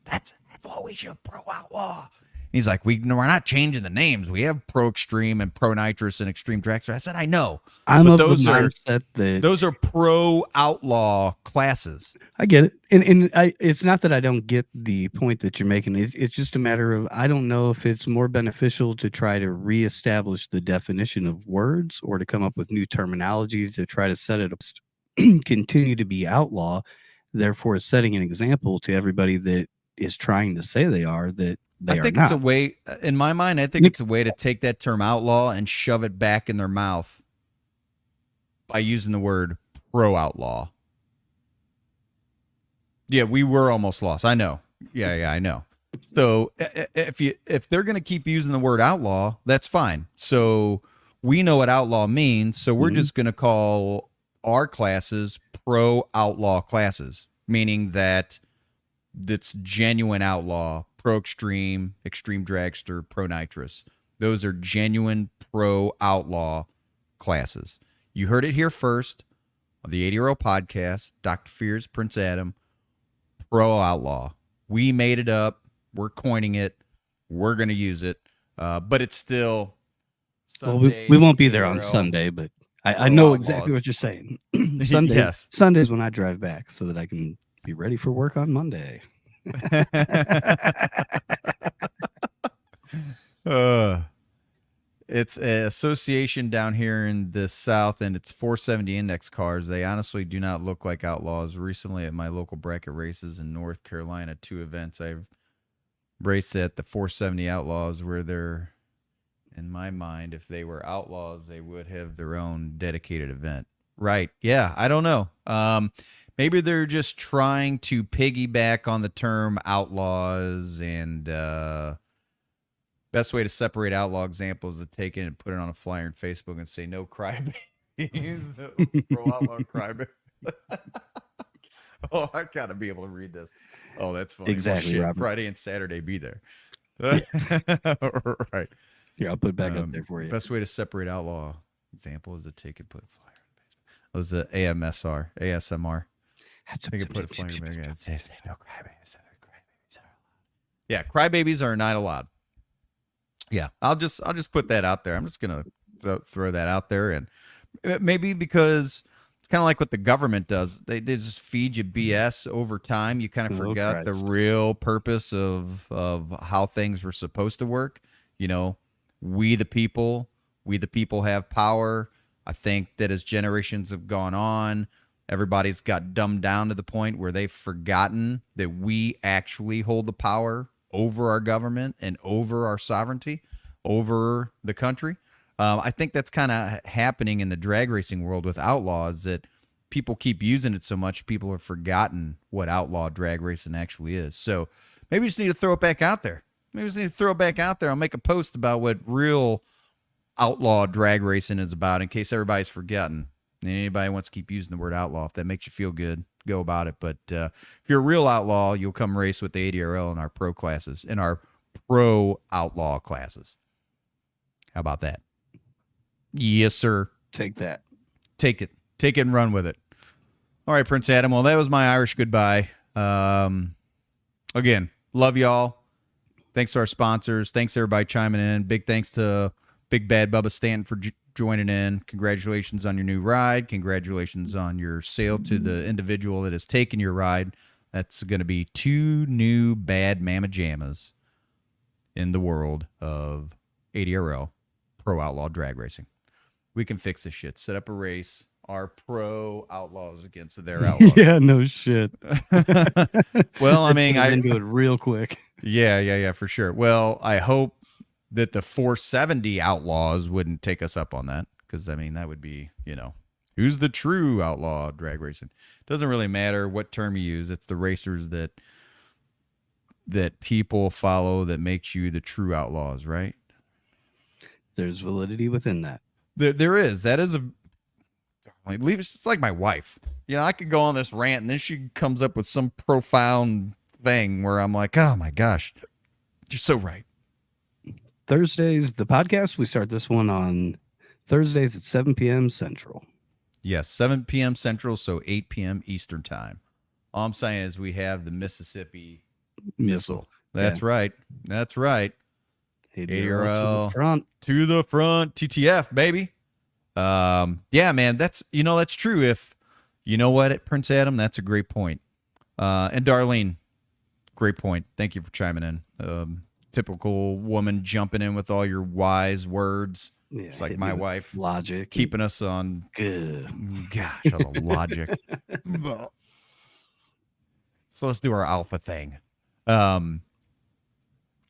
that's what we should, Pro Outlaw. He's like, we're not changing the names. We have Pro Extreme and Pro Nitrous and Extreme Dragster. I said, I know. I'm of the mindset that those are Pro Outlaw classes. I get it. And it's not that I don't get the point that you're making. It's just a matter of, I don't know if it's more beneficial to try to reestablish the definition of words or to come up with new terminology to try to set it up, continue to be outlaw, therefore setting an example to everybody that is trying to say they are that they are not. I think it's a way, in my mind, I think it's a way to take that term outlaw and shove it back in their mouth by using the word pro outlaw. Yeah, we were almost lost. I know. Yeah, I know. So if they're going to keep using the word outlaw, that's fine. So we know what outlaw means. So we're just going to call our classes pro outlaw classes, meaning that it's genuine outlaw, Pro Extreme, Extreme Dragster, Pro Nitrous. Those are genuine pro outlaw classes. You heard it here first on the ADRL Podcast. Dr. Fears, Prince Adam, pro outlaw. We made it up. We're coining it. We're going to use it. But it's still Sunday. Well, we won't be there on Sunday, but I know exactly what you're saying. Sunday's when I drive back so that I can be ready for work on Monday. It's an association down here in the South, and it's 470 index cars. They honestly do not look like outlaws. Recently at my local bracket races in North Carolina, 2 events, I've raced at the 470 Outlaws, where they're, in my mind, if they were outlaws, they would have their own dedicated event. Right. Yeah. I don't know. Maybe they're just trying to piggyback on the term outlaws, and best way to separate outlaw examples is to take it and put it on a flyer on Facebook and say, no crybabies. Pro outlaw crybabies. Oh, I got to be able to read this. Oh, that's funny. Exactly, Well, Robert. Friday and Saturday, be there. Yeah. Right. Here, I'll put it back up there for you. Best way to separate outlaw example is to take and put a flyer on Facebook. Those are ASMR. Take and put a flyer on Facebook and say, no crybabies. Crybabies are allowed. Yeah, crybabies are not allowed. Yeah, I'll just put that out there. I'm just gonna throw that out there, and maybe because it's kind of like what the government does. They just feed you BS over time. You kind of forgot the real purpose of how things were supposed to work. You know, we the people have power. I think that as generations have gone on, everybody's got dumbed down to the point where they've forgotten that we actually hold the power over our government and over our sovereignty, over the country. I think that's kind of happening in the drag racing world with outlaws, that people keep using it so much, people have forgotten what outlaw drag racing actually is. So maybe we just need to throw it back out there. I'll make a post about what real outlaw drag racing is about in case everybody's forgotten. And anybody wants to keep using the word outlaw, if that makes you feel good, go about it. But if you're a real outlaw, you'll come race with the ADRL in our pro classes, in our pro outlaw classes. How about that? Yes, sir. Take that. Take it and run with it. All right, Prince Adam. Well, that was my Irish goodbye. Again, love y'all. Thanks to our sponsors. Thanks to everybody chiming in. Big thanks to Big Bad Bubba Stanton for joining in. Congratulations on your new ride. Congratulations on your sale to the individual that has taken your ride. That's going to be 2 new bad mamma jammas in the world of ADRL, Pro Outlaw Drag Racing. We can fix this shit. Set up a race. Our pro outlaws against their outlaws. Yeah, no shit. Well, I mean, I do it real quick. Yeah, for sure. Well, I hope that the 470 outlaws wouldn't take us up on that, because I mean that would be, who's the true outlaw drag racing? Doesn't really matter what term you use. It's the racers that people follow that makes you the true outlaws, right? There's validity within that. There is. That is it's like my wife. I could go on this rant and then she comes up with some profound thing where I'm like, oh my gosh, you're so right. Thursdays, the podcast, we start this one on Thursdays at 7 p.m. Central. Yes, 7 p.m. Central, so 8 p.m. Eastern time. All I'm saying is we have the Mississippi Missile. That's right. ADRL to the front, TTF, baby. Yeah, man, that's true. If you know what, Prince Adam, that's a great point. And Darlene, great point. Thank you for chiming in. Typical woman jumping in with all your wise words. Yeah, it's like my wife, logic, keeping us on good. Gosh, on the logic. So let's do our alpha thing.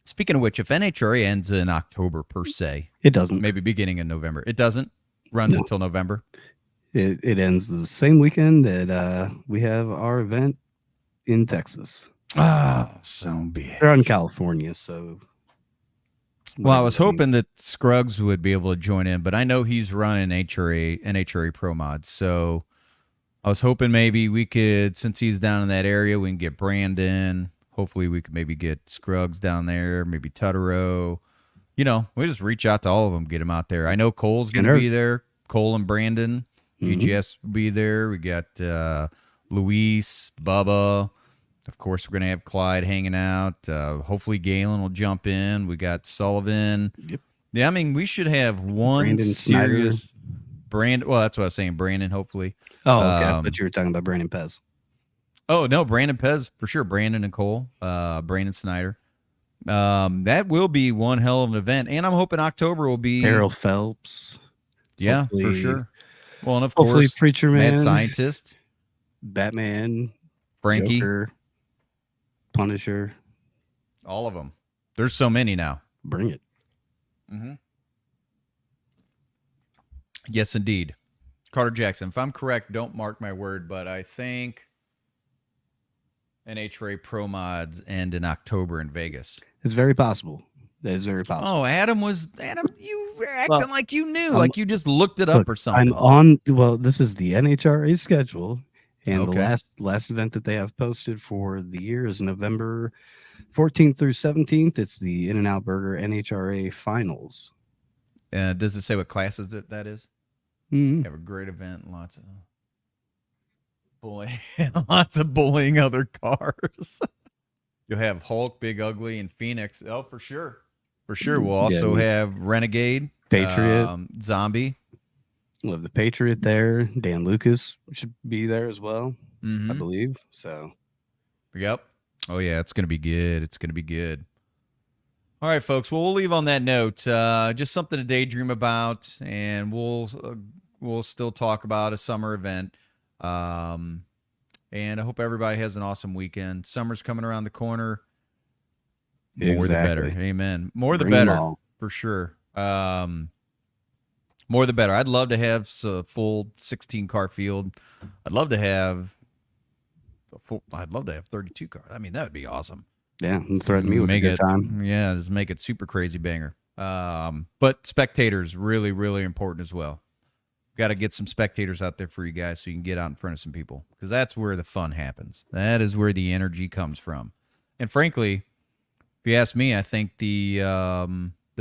Speaking of which, if NHRA ends in October per se, it doesn't. Maybe beginning in November. It doesn't. Runs until November. It ends the same weekend that we have our event in Texas. So be it. They're in California, so. Well, I was hoping that Scruggs would be able to join in, but I know he's running NHRA Pro Mods, so I was hoping maybe we could, since he's down in that area, we can get Brandon. Hopefully we could maybe get Scruggs down there, maybe Tutterow. We just reach out to all of them, get them out there. I know Cole's going to be there. Cole and Brandon. BGS will be there. We got Luis, Bubba. Of course, we're going to have Clyde hanging out. Hopefully Galen will jump in. We got Sullivan. Yep. Yeah, I mean, we should have one Brandon serious Brandon. Well, that's what I was saying. Brandon, hopefully. Oh, okay. I thought you were talking about Brandon Pez. Oh, no, Brandon Pez for sure. Brandon and Cole. Brandon Snyder. That will be one hell of an event. And I'm hoping October will be Errol Phelps. Yeah, for sure. Well, and of hopefully course, Preacher Man, Mad Scientist, Batman, Frankie, Joker, Punisher. All of them. There's so many now. Bring it. Mm-hmm. Yes, indeed. Carter Jackson. If I'm correct, don't mark my word, but I think NHRA Pro Mods end in October in Vegas. It's very possible. That is very possible. Oh, Adam, you were acting like you knew, like you just looked it up or something. This is the NHRA schedule, and the last event that they have posted for the year is November 14th through 17th. It's the In-N-Out Burger NHRA Finals. Does it say what classes that is? Mm-hmm. Have a great event, lots of bullying other cars. You'll have Hulk, Big Ugly, and Phoenix. Oh, for sure. For sure. We'll also have Renegade, Patriot, Zombie. We'll have the Patriot there. Dan Lucas should be there as well, I believe. So, yep. Oh, yeah. It's going to be good. It's going to be good. All right, folks. Well, we'll leave on that note. Just something to daydream about, and we'll we'll still talk about a summer event. And I hope everybody has an awesome weekend. Summer's coming around the corner. More the better. Amen. More the better for sure. More the better. I'd love to have a full 16 car field. I'd love to have 32 cars. I mean, that would be awesome. Yeah, and threaten me with a good time. Yeah, just make it super crazy banger. But spectators, really, really important as well. Got to get some spectators out there for you guys so you can get out in front of some people, because that's where the fun happens. That is where the energy comes from. And frankly, if you ask me, I think the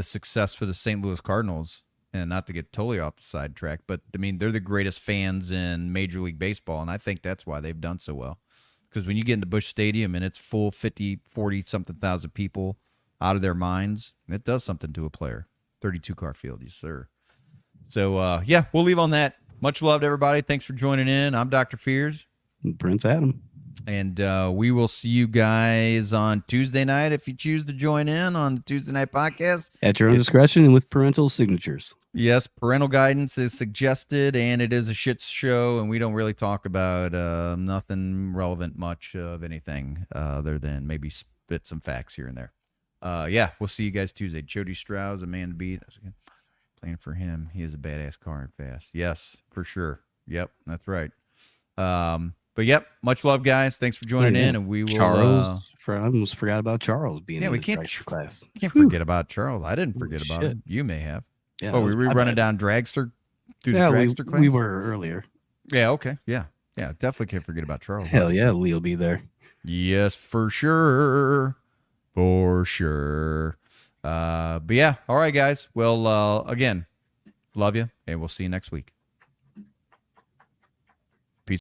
success for the St. Louis Cardinals, and not to get totally off the sidetrack, but I mean, they're the greatest fans in Major League Baseball, and I think that's why they've done so well. Because when you get into Busch Stadium and it's full 50, 40-something thousand people out of their minds, it does something to a player. 32-car field, yes, sir. So, yeah, we'll leave on that. Much love to everybody. Thanks for joining in. I'm Dr. Fears. Prince Adam. And we will see you guys on Tuesday night if you choose to join in on the Tuesday Night Podcast. At your own discretion and with parental signatures. Yes, parental guidance is suggested, and it is a shit show, and we don't really talk about nothing relevant much of anything other than maybe spit some facts here and there. Yeah, we'll see you guys Tuesday. Jody Strauss, a man to beat. Playing for him. He is a badass car and fast. Yes, for sure. Yep, that's right. But yep, much love, guys. Thanks for joining in, and we will. Charles, I almost forgot about Charles being. Yeah, in we the can't class. forget about Charles. I didn't forget about it. You may have. Yeah, we were running down Dragster through the Dragster class. We were earlier. Yeah. Okay. Yeah. Yeah. Definitely can't forget about Charles. Hell yeah, Lee'll be there. Yes, for sure. For sure. But yeah. All right, guys. Well, again, love you, and we'll see you next week.